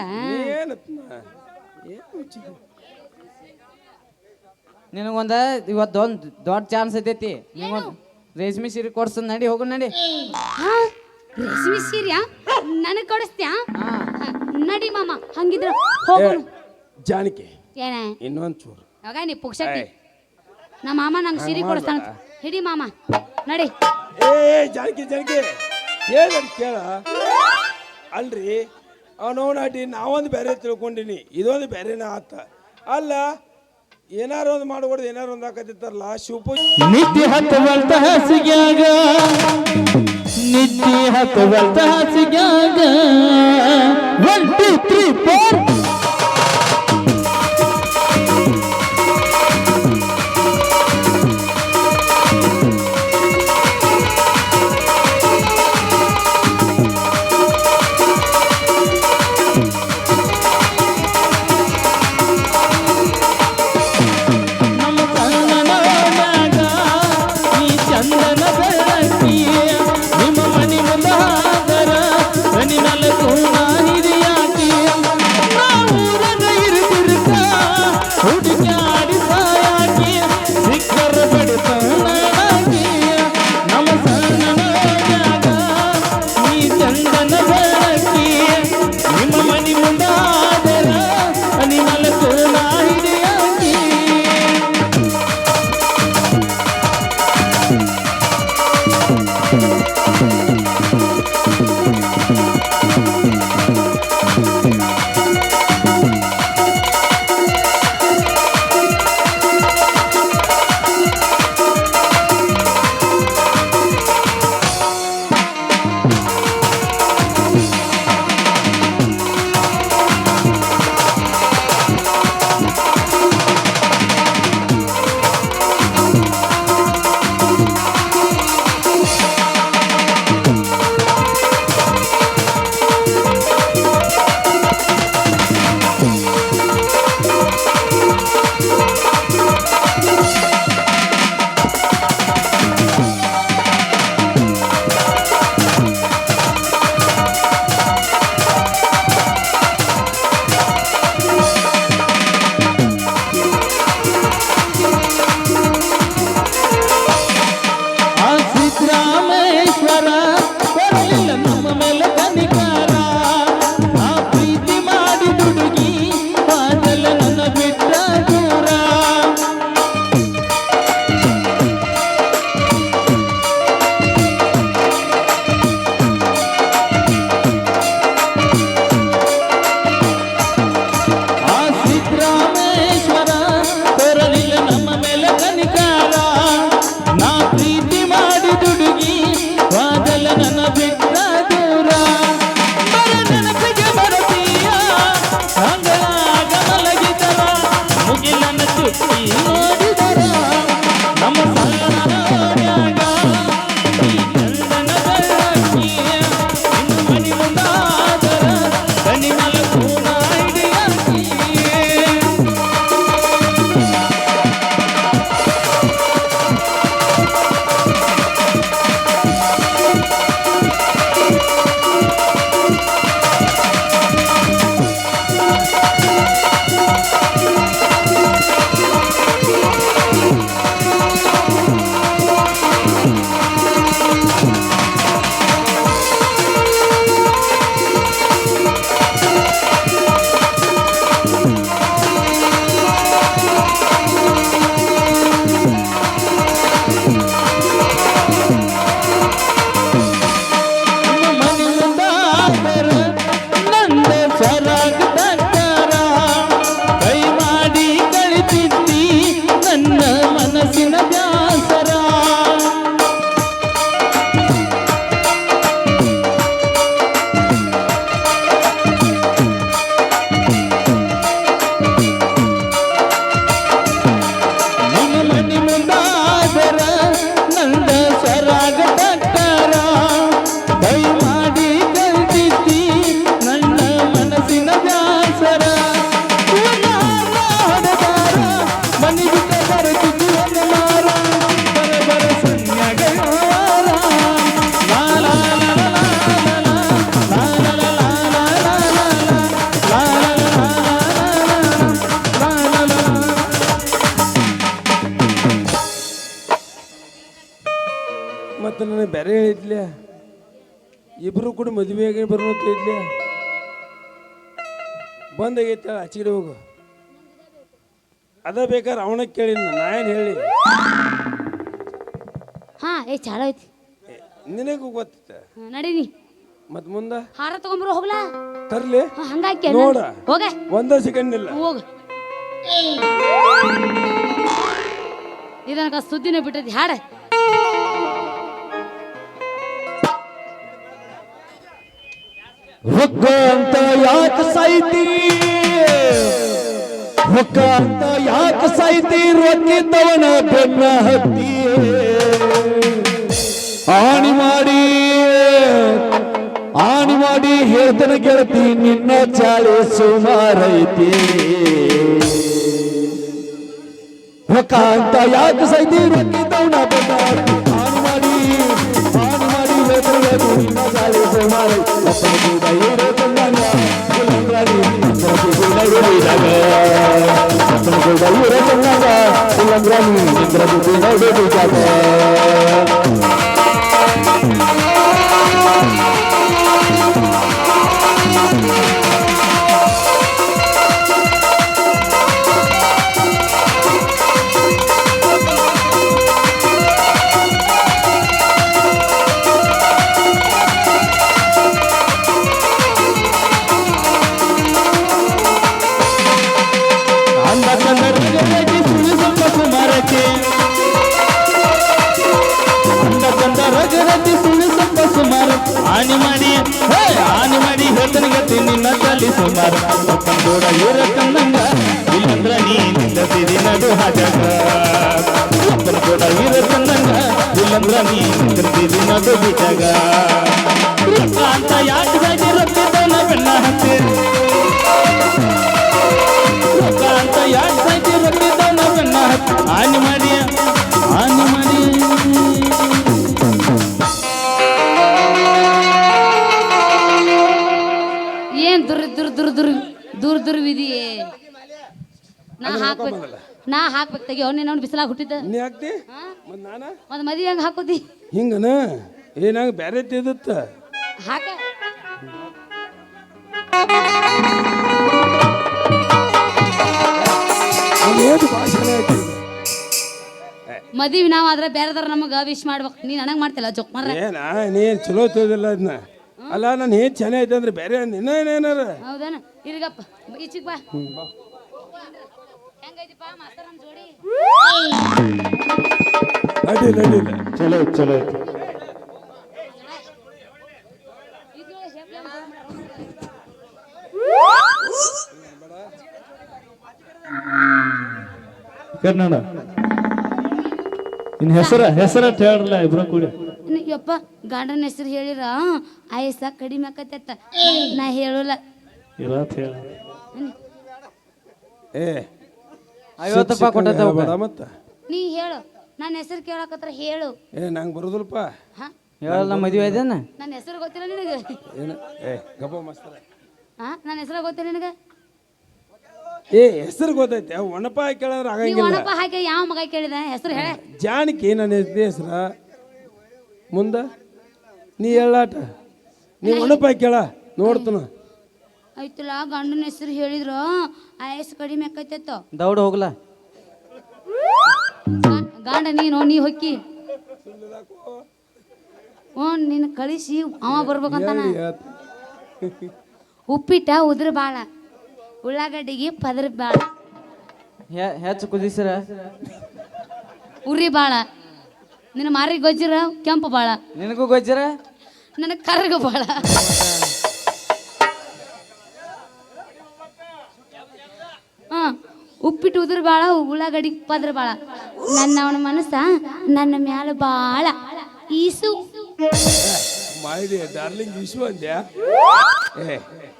ಏನು ನಿನಗೊಂದ ಇವತ್ತು ಒಂದು ದೊಡ್ಡ ಚಾನ್ಸ್ ಐತೈತಿ ನಿನಗೊಂದು ರೇಷ್ಮೆ ಸೀರೆ ಕೊಡ್ಸದ್ ನಡಿ ಹೋಗು ನಡಿ ಹಾ ರೇಷ್ಮೆ ಸೀರೆಯಾ ನನಗೆ ಕೊಡಿಸ್ತ್ಯಾ ನಡಿ ಮಾಮ ಹಂಗಿದ್ರ ಹೋಗೋಣ ಜಾನಕಿ ಏನ ಇನ್ನೊಂದ್ ಚೂರು ಯಾವಾಗ ನೀ ಪುಕ್ಷಟಿ ನಮ್ಮ ಮಾಮ ನಂಗೆ ಸೀರೆ ಕೊಡಿಸ್ತಾನ ಹಿಡಿ ಮಾಮ ನಡಿ ಏ ಜಾನಕಿ ಕೇಳ ಕೇಳ ಅಲ್ರಿ ಅವನವನಾಟಿ ನಾವೊಂದು ಬೇರೆ ತಿಳ್ಕೊಂಡಿನಿ ಇದೊಂದು ಬೇರೆನ ಆತ ಅಲ್ಲ ಏನಾರು ಒಂದು ಮಾಡ್ಕೊಡ್ದು ಏನಾರು ಒಂದು ಹಾಕತ್ತಿತ್ತಾರಲ್ಲ ಶಿವಪೂಜೆ ನಿತ್ಯ ಹತ್ತುವಂತ ಹಾಸಿಗ್ಯಾಗ ನಿತ್ಯ ಹತ್ತುವಂತ ಹಾಸಿಗ್ಯಾಗ 1 2 3 4 Thank you. ಆದರ ನಂದ ಸ್ವರಾಗ ತಟ್ಟರ ಕೈ ಮಾಡಿ ಕಳಿತಿದ್ದಿ ನನ್ನ ಮನಸ್ಸಿನ ಬ್ಯಾಸರ ನಿನ್ನ ಮನೆ ಮುಂದಾದರ ನಂದ ಸ್ವರಾಗ ತಟ್ಟರ ಕೈ ಮಾಡಿ ಕಳಿತಿದ್ದಿ ನನ್ನ ಮನಸ್ಸಿನ ಬ್ಯಾಸರ ಹೊಡೆದಾರ ಮನೆ ಬಿಟ್ಟ ಬರುತ್ತಿದ್ದು ಒಂದು ಮಾರ ಬರ ಸನ್ಯಾಗಳ ಮತ್ತು ನನಗೆ ಬೇರೆ ಹೇಳಿದ್ಲೆ ಇಬ್ರು ಕೂಡ ಮದುವೆಗೆ ಬರೋಂತ ಇದ್ಲೆ ಬಂದಾಗೈತೆ ಆಚೆಗಡೆ ಹೋಗು ಅದ ಬೇಕಾದ್ರೆ ಅವನ ಕೇಳಿ ನಾ ಏನು ಹೇಳಿ ಹಾ ಚಾಲೋ ಐತಿ ನಿನಗೂ ಗೊತ್ತ ನಡೀನಿ ಮತ್ತು ಮುಂದೆ ಹಾರ ತಗೊಂಬರೋ ಹೋಗ್ಲಾ ತರ್ಲಿ ಹಂಗಾಕೆ ನೋಡ ಹೋಗ ಒಂದೇ ಸೆಕೆಂಡ್ ಇಲ್ಲ ಹೋಗ ಇದನಕ ಸುದ್ದಿನೇ ಬಿಟ್ಟೈತಿ ಹಾಡ ಹೊಕ್ಕ ಅಂತ ಯಾಕೆ ಸಾಯ್ತಿ ಹೊಕ್ಕ ಅಂತ ಯಾಕೆ ಸಾಯ್ತಿ ರೊಕ್ಕಿದ್ದವನ ಬೆನ್ನ ಹತ್ತಿ ಆಣಿ ಮಾಡಿ ಹೇಳ್ತನ ಗೆಳತಿ ನಿನ್ನ ಚಾಳಿ ಸುಮಾರೈತಿ ಹೊಕ್ಕ ಅಂತ ಯಾಕೆ ಸಾಯ್ತಿ ರೊಕ್ಕಿದ್ದವನ ಬೆನ್ನ ಹತ್ತಿ ಆಣಿ ಮಾಡಿ ಹೇಳ್ತನ ಗೆಳತಿ ನಿನ್ನ ಚಾಳಿ ಸುಮಾರೈತಿ ಅಪ್ಪನ ಕೂಡ ಇರೋ ಚಂದನ ಇಲ್ಲಂದ್ರಾಣಿ ನಿಂದ್ರತಿ ಕೂಡ ಇರಿದಾಗ ಅಪ್ಪನ ಕೂಡ ಇರೋ ಚಂದನ ಇಲ್ಲಂದ್ರಾಣಿ ನಿಂದ್ರತಿ ಕೂಡ ಇರಿದಾಗ ರಗರತಿ ಸುಳ್ಳು ಸ್ವಲ್ಪ ಸುಮಾರು ಆನೆ ಮಾಡಿ ಹೇಳ್ತನಗತಿ ನಿನ್ನ ತಲ್ಲಿ ಸುಮಾರು ಅಪ್ಪನ ಕೂಡ ಇರ ಕಣ್ಣಂಗ ಇಲ್ಲಂದ್ರ ನೀ ನಿಂದಿರಿ ನಡು ಹಾಜಾಗ ಅಪ್ಪನ ಕೂಡ ಇರ ಕಣ್ಣಂಗ ಇಲ್ಲಂದ್ರ ನೀ ನಿಂದಿರಿ ನಡು ಬಿಟ್ಟಾಗ ರೊಕ್ಕ ಅಂತ ಯಾಕೆ ಸಾಗಿ ರೊಕ್ಕಿದ್ದವನ ಬೆನ್ನ ಹತ್ತಿ ರೊಕ್ಕ ಅಂತ ಯಾಕೆ ಸಾಗಿ ರೊಕ್ಕಿದ್ದವನ ಬೆನ್ನ ಹತ್ತಿ ಆನೆ ಮಾಡಿ ಏನ್ ದುರ್ ವಿಧಿಯೇ ನಾ ಹಾಕ್ಬೇಕು ತೆಗಿ ಅವ್ನ ಬಿಸಿಲಾಗ ಹುಟ್ಟಿದ್ದ ನೀ ಹಾಕ್ತಿ ಮತ್ತು ನಾನ ಒಂದು ಮದುವೆ ಹಂಗೆ ಹಾಕೋತಿ ಹಿಂಗನ ಏನಾಗ ಬೇರೆ ತಿದತ್ತ ಹಾಕ ಮದುವೆ ನಾವು ಆದ್ರೆ ಬೇರೆದಾರ ನಮಗೆ ವಿಶ್ ಮಾಡ್ಬೇಕು ನೀ ನನಗೆ ಮಾಡ್ತಿಲ್ಲ ಜೋಕ್ ಮಾಡ್ರ ಏನ ನೀನು ಚಲೋ ತಿಳಿದಿಲ್ಲ ಅದನ್ನ ಅಲ್ಲ ನಾನು ಏನು ಚೆನ್ನಾಗೈತೆ ಅಂದ್ರೆ ಬೇರೆ ಇನ್ನೇನಾರ ಹೌದಾನ ಇರ್ಗಪ್ಪ ಈಚಿಗೆ ಬಾ ಹೆಂಗೈತಿಪ್ಪ ಮಾಸ್ತರನ್ ಜೋಡಿ ಅಡ್ಡಿಲ್ಲ ಅಡ್ಡಿಲ್ಲ ಚಲೋ ಚಲೋ ಕನ್ನಡ ನಿನ್ನ ಹೆಸರ ಹೇಳ್ರಲ್ಲ ಇಬ್ರು ಕೂಡ ಯಪ್ಪ ಗಂಡನ ಹೆಸರು ಹೇಳಿರ ಆಯಸ್ಸ ಕಡಿಮೆ ಆಕತ್ತ ನಾ ಹೇಳಲ್ಲ ಇರತ್ ಹೇಳ ಏ 50 ರೂಪಾಯಿ ಕೊಟ್ಟದ ಮತ್ತ ನೀ ಹೇಳು ನನ್ನ ಹೆಸರು ಕೇಳಕತ್ರ ಹೇಳು ಏ ನಂಗೆ ಬರೋದಿಲ್ಲಪ್ಪ ಹಾ ಹೇಳಲ್ಲ ಮದುವೆ ಐದೇನ ನನ್ನ ಹೆಸರು ಗೊತ್ತಿಲ್ಲ ನಿನಗೆ ಏನು ಏ ಗಪ್ಪ ಮಸ್ತರ ಹಾ ನನ್ನ ಹೆಸರು ಗೊತ್ತಿಲ್ಲ ನಿನಗೆ ಏ ಹೆಸರು ಗೊತ್ತೈತೆ ಒಣಪ ಕೇಳಿದ್ರೆ ನೀ ಆಗಂಗಿಲ್ಲ ಒಣಪ್ಪ ಹಾಕಿ ಯಾವ ಮಗ ಕೇಳಿದ ಹೆಸರು ಹೇಳ ಜಾನಕಿ ನನ್ನ ಹೆಸರ ಮುಂದ ನೀ ಹೇಳಾಟ ನೀ ಒಣಪ ಕೇಳ ನೋಡ್ತನ ಆಯ್ತಲ್ಲ ಗಂಡನ ಹೆಸರು ಹೇಳಿದ್ರು ಆಯಸ್ ಕಡಿಮೆ ಆಕೈತೆತ್ತು ದೌಡ್ ಹೋಗ್ಲ ಗಂಡ ನೀ ಹೊಕ್ಕಿ ಹ್ಞೂ ನಿನ್ನ ಕಳಿಸಿ ಅವ ಬರ್ಬೇಕಂತಾನ ಉಪ್ಪಿಟ್ಟ ಉದ್ರ ಬಾಳ ಉಳ್ಳಾಗಡ್ಡಿಗೆ ಪದ್ರ ಬಾಳ ಹೆಚ್ಚು ಕುದಿಸ್ರ ಉರಿ ಬಾಳ ನಿನ್ನ ಮಾರಿ ಗೊಜ್ಜರ ಕೆಂಪು ಬಾಳ ನಿನಗೂ ಗೊಜ್ಜರ ನನಗೆ ಕರ್ಗ ಬಾಳ ಹಾ ಉಪ್ಪಿಟ್ಟು ಉದ್ರ ಬಾಳ ಉಳ್ಳಾಗಡ್ಡಿ ಪದ್ರ ಬಾಳ ಅವನ ಮನಸ್ಸ ನನ್ನ ಮ್ಯಾಲ ಬಾಳ ಈಸು ಮಾಡಿ ಡಾರ್ಲಿಂಗ್ ಇಶ್ಯೂ ಅಂದ್ಯಾ ಏ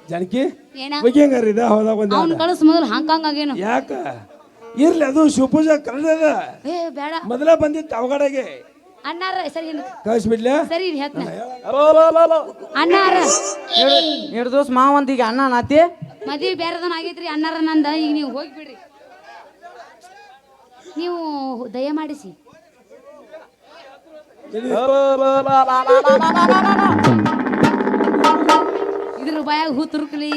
ಜಾನಕಿ ಏನ ಬಗ್ಗೆಂಗಾರ ಇದ ಹೋದಾಗ ಬಂದ ಅವ್ನ ಕಳಿಸ್ ಮೊದಲು ಹಾಂಕಾಂಗ್ ಆಗೇನು ಯಾಕ ಇರ್ಲಿ ಅದು ಶಿವಪೂಜಾ ಕನ್ನಡದ ಏ ಬೇಡ ಮೊದಲ ಬಂದಿತ್ತು ಅವಗಡೆಗೆ ಅಣ್ಣಾರ ಸರಿ ಕಳಿಸ್ಬಿಡ್ಲ ಸರಿ ಹೇಳ್ತ ಅಣ್ಣಾರ ಎರಡು ದಿವಸ ಮಾವಂತ ಈಗ ಅಣ್ಣ ನಾತಿ ಮದ್ವಿ ಬೇರೆದನ್ ಆಗೈತ್ರಿ ಅಣ್ಣಾರ ನಂದ ಈಗ ನೀವು ಹೋಗ್ಬಿಡ್ರಿ ನೀವು ದಯ ಮಾಡಿಸಿ ಇದ್ರ ಬಾಯಾಗ ಹೂ ತುರುಕ್ಲಿ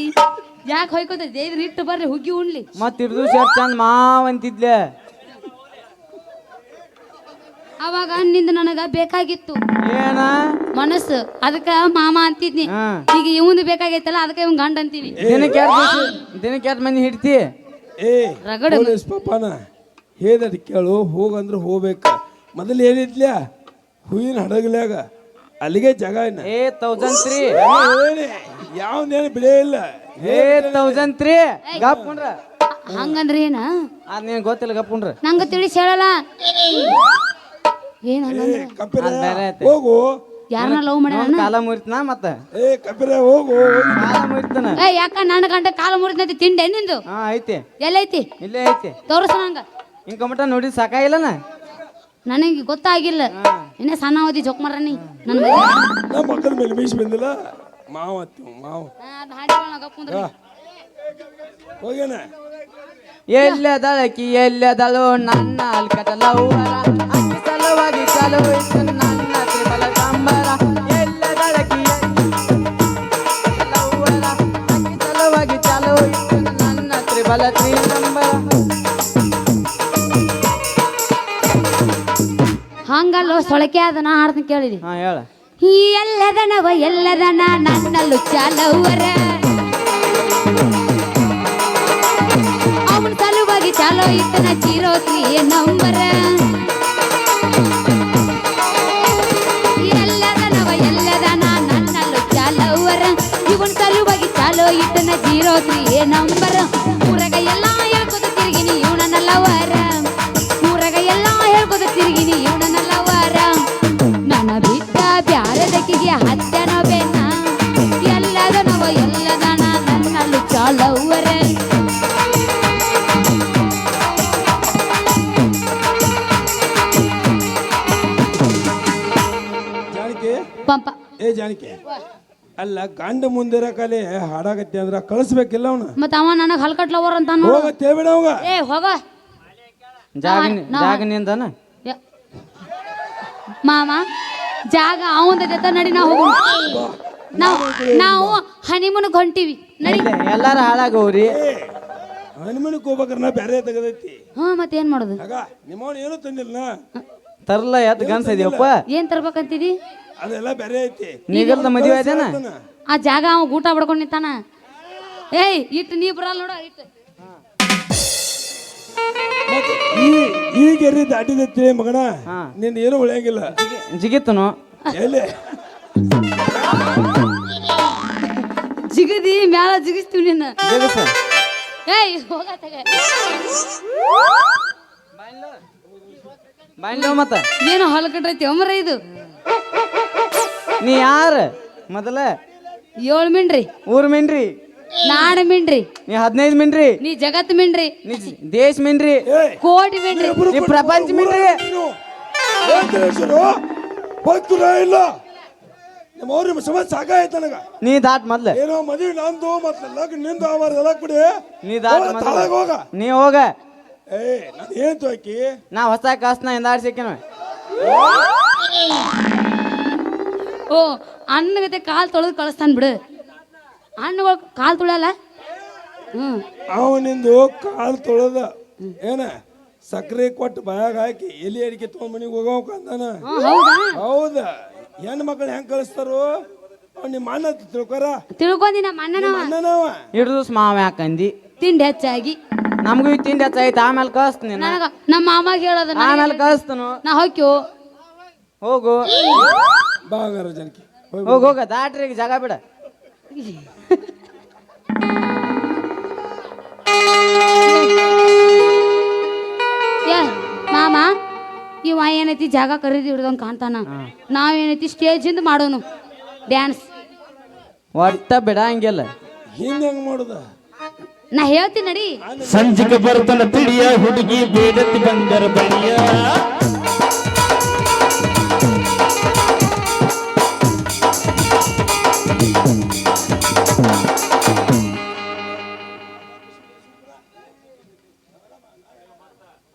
ಯಾಕೆ ಹೊಯ್ಕೋತ ದೇವ್ರ ಇಟ್ಟು ಬರ್ರಿ ಹುಗ್ಗಿ ಉಣ್ಲಿ ಮತ್ ಎರಡು ದಿವಸ ಎಷ್ಟು ಚಂದ ಮಾವಂತಿದ್ಲೆ ಅವಾಗ ನಿಂದ ನನಗ ಬೇಕಾಗಿತ್ತು ಏನ ಮನಸ್ಸು ಅದಕ್ಕ ಮಾಮ ಅಂತಿದ್ನಿ ಹಾ. ಈಗ ಇವಂದು ಬೇಕಾಗೈತಲ್ಲ ಅದಕ್ಕೆ ಇವ್ ಗಂಡ ಅಂತೀನಿ ದಿನಕ್ಕೆ ಎರಡು ಮಂದಿ ಹಿಡ್ತಿ ಏ ರಗಡ ಪೊಲೀಸ್ ಪಾಪನ ಹೇಳದ್ ಕೇಳು ಹೋಗಂದ್ರೆ ಹೋಗ್ಬೇಕ ಮೊದಲು ಏನಿದ್ಲ್ಯಾ ಹೂವಿನ ಹಡಗಲ್ಯಾಗ ಅಲ್ಲಿಗೆ ಜಾಗ ಇನ್ನ ಏ 1003 ಯಾವನೇನು ಬಿಡೇ ಇಲ್ಲ ಏ 1003 ಗಪ್ಕೊಂಡ್ರ ಹಂಗಂದ್ರ ಏನ ಅದ್ ನಿನ್ ಗೊತ್ತಿಲ್ಲ ಗಪ್ಕೊಂಡ್ರ ನಂಗ ತಿಳಿಸಿ ಹೇಳಲ್ಲ ಏನ್ ಹಂಗಂದ್ರ ಕಪಿರ ಅದ್ ಬೇರೆ ಐತೆ. ಹೋಗು ಯಾರನ್ನ ಲವ್ ಮಾಡ್ಯಾನ ಕಾಲ ಮುರಿತನ ಮತ್ತ ಏ ಕಪಿರ ಹೋಗು ಕಾಲ ಮುರಿತನ ಏ ಯಾಕ ನನ್ನ ಗಂಟ ಕಾಲ ಮುರಿದೈತಿ ತಿಂಡೆ ನಿಂದು ಹಾ ಐತಿ ಎಲ್ಲೈತಿ ಇಲ್ಲೇ ಐತಿ ತೋರ್ಸ ನಂಗ ಹಿಂಗ ಮಟ ನೋಡಿ ಸಾಕಾಗಿಲ್ಲನ ನನಗೆ ಗೊತ್ತಾಗಿಲ್ಲ ಇನ್ನೇ ಸಣ್ಣ ಓದಿ ಜೋಕ್ ಮಾಡ್ರಿ ನನ್ನ ನಮ್ಮ ಮಕ್ಕಳ ಮೇಲೆ ಮೀಸ್ ಬಂದಿಲ್ಲ ಮಾವ ಮಾವ ಹೋಗ್ಯಾನ ಎಲ್ಲದಳಕಿ ಎಲ್ಲದಳು ನನ್ನ ಅಲ್ಕಟಲವ್ವರ ಅಕ್ಕಿ ಸಲುವಾಗಿ ಚಲೋ ಇತ್ತು ನನ್ನ ತ್ರಿಬಲ ಕಂಬರ ಎಲ್ಲದಳಕಿ ಎಲ್ಲದಳವ್ವರ ಅಕ್ಕಿ ಸಲುವಾಗಿ ಚಲೋ ಇತ್ತು ನನ್ನ ತ್ರಿಬಲ ತ್ರಿನಂಬರ ಹಂಗಲ್ಲೋ ಸೊಳಕೆ ಅದನ್ನ ಹಾಡ್ತೀನಿ ಕೇಳಿದಿ ಹಾ ಹೇಳ ಈ ಎಲ್ಲದನವ ಎಲ್ಲದನ ನನ್ನಲ್ಲೂ ಚಾಲವರ ಅವನ ಸಲುವಾಗಿ ಚಾಲೋ ಇತ್ತನ 03 ನಂಬರ ಎಲ್ಲದನವ ಎಲ್ಲದನ ನನ್ನಲ್ಲೂ ಚಾಲವರ ಇವನ ಸಲುವಾಗಿ ಚಾಲೋ ಇತ್ತನ 03 ನಂಬರ ಊರಗ ಎಲ್ಲ ಹೇಳ್ಕೊತ ತಿರುಗಿನಿ ಇವನಲ್ಲವರ ಊರಗ ಎಲ್ಲ ಹೇಳ್ಕೊತ ತಿರುಗಿನಿ ಇವನಲ್ಲವರ ನನ್ನ ಬಿಟ್ಟ ಬ್ಯಾರದಕ್ಕಿಗೆ ಹತ್ಯನ ಬೆನ್ನ ಎಲ್ಲದನವ ಎಲ್ಲದನ ನನ್ನಲ್ಲೂ ಚಾಲವರ ಜಾನಕಿ ಪಂಪ ಏ ಜಾನಕಿ ಅಲ್ಲ ಗಂಡ ಮುಂದಿರ ಕಲೆ ಹಾಡಾಗತ್ತೆ ಅಂದ್ರ ಕಳಿಸ್ಬೇಕಿಲ್ಲ ಅವನ ಮತ್ತ ಅವ ನನಗ ಹಲ್ಕಟ್ಲವರ್ ಅಂತ ಹೋಗತ್ತೆ ಬಿಡ ಅವಾಗ ಏ ಹೋಗ ಜಾಗ ನಿಂದನ ಯ- ಮಾಮ ಜಾಗ ಅವಂದ ನಡಿ ನಾವು ಹೋಗೋಣ ನಾವು ಹನಿಮೂನ್ಗೆ ಹೊಂಟಿವಿ ನಡಿ ಎಲ್ಲಾರ ಹಾಳಾಗವ್ರಿ ಹನುಮನಿಗೆ ಹೋಗ್ಬೇಕ್ರ ನಾ ಬ್ಯಾರೆ ತೆಗದೈತಿ ಹಾ ಮತ್ತೇನ್ ಮಾಡೋದು ಆಗ ನಿಮ್ಮವನು ಏನು ತಂದಿಲ್ಲ ತರ್ಲ ಎತ್ ಗನ್ಸ ಇದೆಯಪ್ಪ ಏನ್ ತರ್ಬೇಕಂತಿದಿ ಅದೆಲ್ಲ ಬೇರೆ ಐತಿ ನೀಗಲ್ದ ಮದುವೆ ಆಯ್ತೇನ ಆ ಜಾಗ ಅವ ಊಟ ಬಡ್ಕೊಂಡ್ ನಿಂತಾನ ಏಯ್ ಇಟ್ಟು ನೀ ಬರಲ್ಲ ನೋಡ ಇಟ್ಟು ಮತ್ತೆ ಈಗ ಎರಿ ದಾಟಿದೈತಿ ಮಗನ ಹಾ. ನಿನ್ ಏನು ಉಳಿಯಂಗಿಲ್ಲ ಜಿಗಿತನು ಎಲ್ಲಿ ಜಿಗದಿ ಮ್ಯಾಲ ಜಿಗಿಸ್ತೀವಿ ನಿನ್ನ ಜಗಸ ಏಯ್ ಹೋಗತ್ತಾಗ ಬಾಯ್ಲ ಮತ್ತ ಏನು ಹೊಲಕಟ್ಟೈತಿ ಒಮ್ಮರ ಇದು ನೀ ಯಾರ ಮೊದಲ 7 ಮಿಂಡ್ರಿ ಊರ್ ಮಿನ್ರಿ ನಾಡ ಮಿಂಡ್ರಿ ನೀ 15 ಮಿನ್ರಿ ನೀ ಜಗತ್ ಮಿಂಡ್ರಿ ನೀ ದೇಶ ಮಿನ್ರಿ ಕೋಟಿ ಮಿಂಡ್ರಿ ನೀ ಪ್ರಪಂಚ ಮಿನ್ರಿ ಭಕ್ತರ ಇಲ್ಲ ನಮ್ಮ ಅವ್ರ ಸಮಸ್ಯೆ ಸಾಕಾಯ್ತು ನನಗ ನೀ ದಾಟ್ ಮೊದ್ಲ ಏನೋ ಮದುವೆ ನಂದು ಮತ್ತೆ ಲಗ್ ನಿಂದು ಅವರ ಎಲ್ಲ ಬಿಡಿ ನೀ ದಾಟ್ ಮೊದ್ಲ ತಾಳಾಗ ಹೋಗ ನೀ ಹೋಗ ಏ ನಾನು ಏನ್ ತೋಕಿ ನಾ ಹೊಸ ಕಾಸ್ನ ಎಂದಾಡ್ಸಿಕ್ಕಿನ ಓ ಅಣ್ಣಗತೆ ಕಾಲ್ ತೊಳೆದು ಕಳಿಸ್ತಾನ ಬಿಡು ಹಣ್ಣುಗಳು ಕಾಲ್ ತೊಳೆಯಲ್ಲ ಅವನಿಂದು ಕಾಲು ತೊಳೆದ ಏನ ಸಕ್ಕರೆ ಕೊಟ್ಟು ಬಾಯಾಗ ಹಾಕಿ ಎಲಿ ಅಡಿಕೆ ತೊಗೊಂಡ್ ಮನಿಗೆ ಹೋಗವ ಅಂದಾನ ಹೌದಾ ಹೌದ ಹೆಣ್ಣು ಮಕ್ಕಳು ಹೆಂಗ್ ಕಳಿಸ್ತಾರೋ ನಿಮ್ಮ ಅಣ್ಣ ಅಂತ ತಿಳ್ಕೊರ ತಿಳ್ಕೊಂಡಿ ನಮ್ಮ ಅಣ್ಣನವ ಅಣ್ಣನವ ಹಿಡಿದು ಮಾವ ಯಾಕಂದಿ ತಿಂಡಿ ಹೆಚ್ಚಾಗಿ ನಮಗೂ ಈ ತಿಂಡಿ ಹೆಚ್ಚಾಯ್ತು ಆಮೇಲೆ ಕಳಿಸ್ತೀನಿ ನನಗ ನಮ್ಮ ಮಾಮಾಗ ಹೇಳೋದು ಆಮೇಲೆ ಕಳಿಸ್ತನು ನಾ ಹೋಗ್ಯೋ ಹೋಗು ಬಾಗಾರ ಜನಕ್ಕೆ ಹೋಗ ದಾಟ್ರಿ ಈಗ ಜಾಗ ಬಿಡ ಏ ಮಾಮ ಇವ ಏನೈತಿ ಜಾಗ ಖರೀದಿ ಹಿಡ್ದಂಗ್ ಕಾಣ್ತಾನ ನಾವೇನೈತಿ ಸ್ಟೇಜಿಂದ ಮಾಡೋನು ಡ್ಯಾನ್ಸ್ ಒಟ್ಟ ಬಿಡಂಗಿಲ್ಲ ಹಿಂದೆ ಹೆಂಗ್ ಮಾಡುದ ನಾ ಹೇಳ್ತೀನಿ ನಡಿ ಸಂಜಿಗೆ ಬರ್ತನ ತಿಳಿಯ ಹುಡುಗಿ ಬೇಡತಿ ಬಂಗಾರ ಬಳಿಯ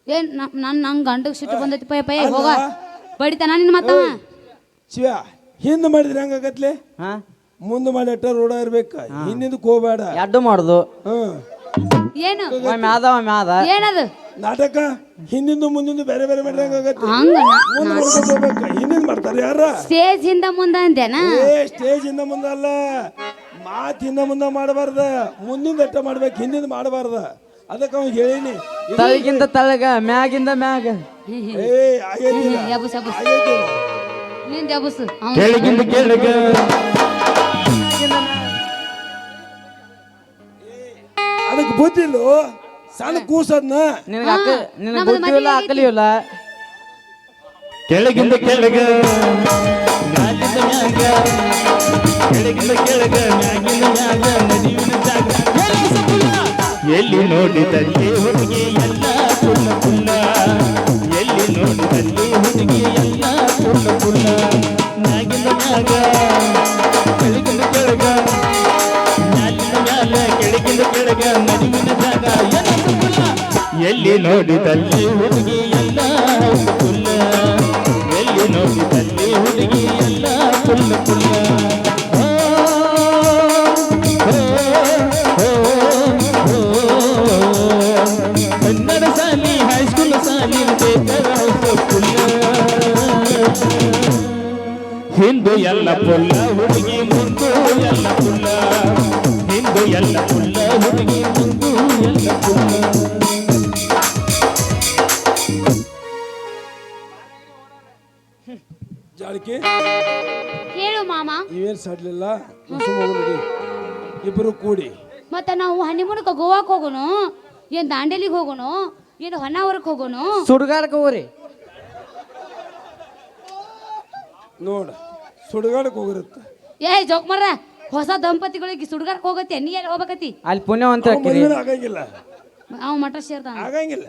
ಏನ್ ನಂಗೆ ಗಂಡಗ್ ಸಿಟ್ಟು ಬಂದೈತಿ ಪಯ ಪಯ ಹೋಗ ಬಡಿತಾನ ನಿನ್ನ ಮತ್ತವ ಶಿವ ಹಿಂದೆ ಮಾಡಿದ್ರೆ ಹೆಂಗಾಗತ್ಲೆ ಹಾ ಮುಂದೆ ಮಾಡಿ ಅಟ್ಟ ರೋಡ ಇರ್ಬೇಕ ಹಿಂದಿಂದಕ್ಕೆ ಹೋಗ್ಬೇಡ ಎಡ್ಡು ಮಾಡುದು ಹ್ಮ್ ಏನು ಒಮ್ಮೆ ಆದ ಏನದು ನಾಟಕ ಹಿಂದಿಂದು ಮುಂದಿಂದು ಬೇರೆ ಬೇರೆ ಮಾಡಿದ್ರೆ ಹೆಂಗಾಗತ್ತೆ ಹಂಗ ಮುಂದೆ ಮಾಡ್ಕೊಂಡು ಹೋಗ್ಬೇಕ ಹಿಂದಿಂದ ಮಾಡ್ತಾರೆ ಯಾರ ಸ್ಟೇಜ್ ಹಿಂದ ಮುಂದ ಅಂದೇನ ಏ ಸ್ಟೇಜ್ ಇಂದ ಮುಂದೆ ಅಲ್ಲ ಮಾತಿಂದ ಮುಂದೆ ಮಾಡಬಾರ್ದ ಮುಂದಿಂದ ಅಟ್ಟ ಮಾಡ್ಬೇಕು ಹಿಂದಿಂದ ಮಾಡಬಾರ್ದ ಅದಕ್ಕೆ ಅವ್ನು ಹೇಳೀನಿ ತಳಗಿಂದ ತಳಗ ಮ್ಯಾಗಿಂದ ಮ್ಯಾಗ ಏ ಆಗೈತಿ ಯಬುಸ್ ಯಬುಸ್ ಆಗೈತಿ ನಿಂದ ಯಬುಸ್ ಕೆಳಗಿಂದ ಕೆಳಗ ಅದಕ್ಕೆ ಬುದ್ಧಿಲ್ಲ ಸಣ್ಣ ಕೂಸದ್ನ ನಿನಗೆ ನಿನಗೆ ಬುದ್ಧಿಯಿಲ್ಲ ಅಕ್ಕಲಿಲ್ಲ ಕೆಳಗಿಂದ ಕೆಳಗ ಮ್ಯಾಗಿಂದ ಮ್ಯಾಗ ಕೆಳಗಿಂದ ಕೆಳಗ ಮ್ಯಾಗಿಂದ ಮ್ಯಾಗ ನದಿವಿನ ಜಾಗ ಎಲ್ಲಿ ನೋಡಿದಲ್ಲಿ ಹುಡುಗಿ ಎಲ್ಲ ಪುಲ್ಲ ಪುಲ್ಲ ಎಲ್ಲಿ ನೋಡಿದಲ್ಲಿ ಹುಡುಗಿ ಎಲ್ಲ ಪುಲ್ಲ ಪುಲ್ಲ ಮ್ಯಾಗಿಂದ ಮ್ಯಾಗ ಕೆಳಗಿಂದ ಕೆಳಗ ಮ್ಯಾಲಿಂದ ಮ್ಯಾಲ ಕೆಳಗಿಂದ ಕೆಳಗ ನದಿವಿನ ಜಾಗ ಎಲ್ಲ ಪುಲ್ಲ ಎಲ್ಲಿ ನೋಡಿದಲ್ಲಿ ಹುಡುಗಿ ಎಲ್ಲ ಪುಲ್ಲ ಎಲ್ಲಿ ನೋಡಿದಲ್ಲಿ ಹುಡುಗಿ ಎಲ್ಲ ಪುಲ್ಲ ಪುಲ್ಲ ಕನ್ನಡ ಸಾಲಿ ಹೈಸ್ಕೂಲ್ ಸಾಲಿ ಹಿಂದೂ ಎಲ್ಲ ಪುಲ್ಲ ಹುಡುಗಿ ಮುಂದು ಎಲ್ಲ ಪುಲ್ಲ ಹಿಂದೂ ಎಲ್ಲ ಪುಲ್ಲ ಹುಡುಗಿ ಮುಂದು ಎಲ್ಲ ಪುಲ್ಲ ಜಾಳಕಿ ಹೇಳು ಮಾಮ ಇವೇನು ಸಡ್ಲಿಲ್ಲ ನಡಿ ಇಬ್ಬರು ಕೂಡಿ ಮತ್ತ ನಾವು ಹನಿಮೂನಕ್ಕೆ ಗೋವಾಕ್ ಹೋಗೋನು ಏನ್ ದಾಂಡೇಲಿಗೆ ಹೋಗೋನು ಏನು ಹೊನ್ನಾವರಕ್ಕೆ ಹೋಗೋನು ಸುಡ್ಗಾಡಕ್ಕೆ ಹೋಗ್ರಿ ನೋಡ ಸುಡುಗಾಡಕ್ಕೆ ಹೋಗಿರುತ್ತೆ ಏ ಜೋಕ್ಮರ ಹೊಸ ದಂಪತಿಗಳಿಗೆ ಸುಡ್ಗಾಡಕ್ ಹೋಗತ್ತೆ ನೀ ಎಲ್ಲಿ ಹೋಗ್ಬೇಕತಿ ಅಲ್ಲಿ ಪುಣ್ಯವಂತ ಹಾಕಿರಿ ಆಗಂಗಿಲ್ಲ ಅವ ಮಠ ಸೇರ್ತಾನ ಆಗಂಗಿಲ್ಲ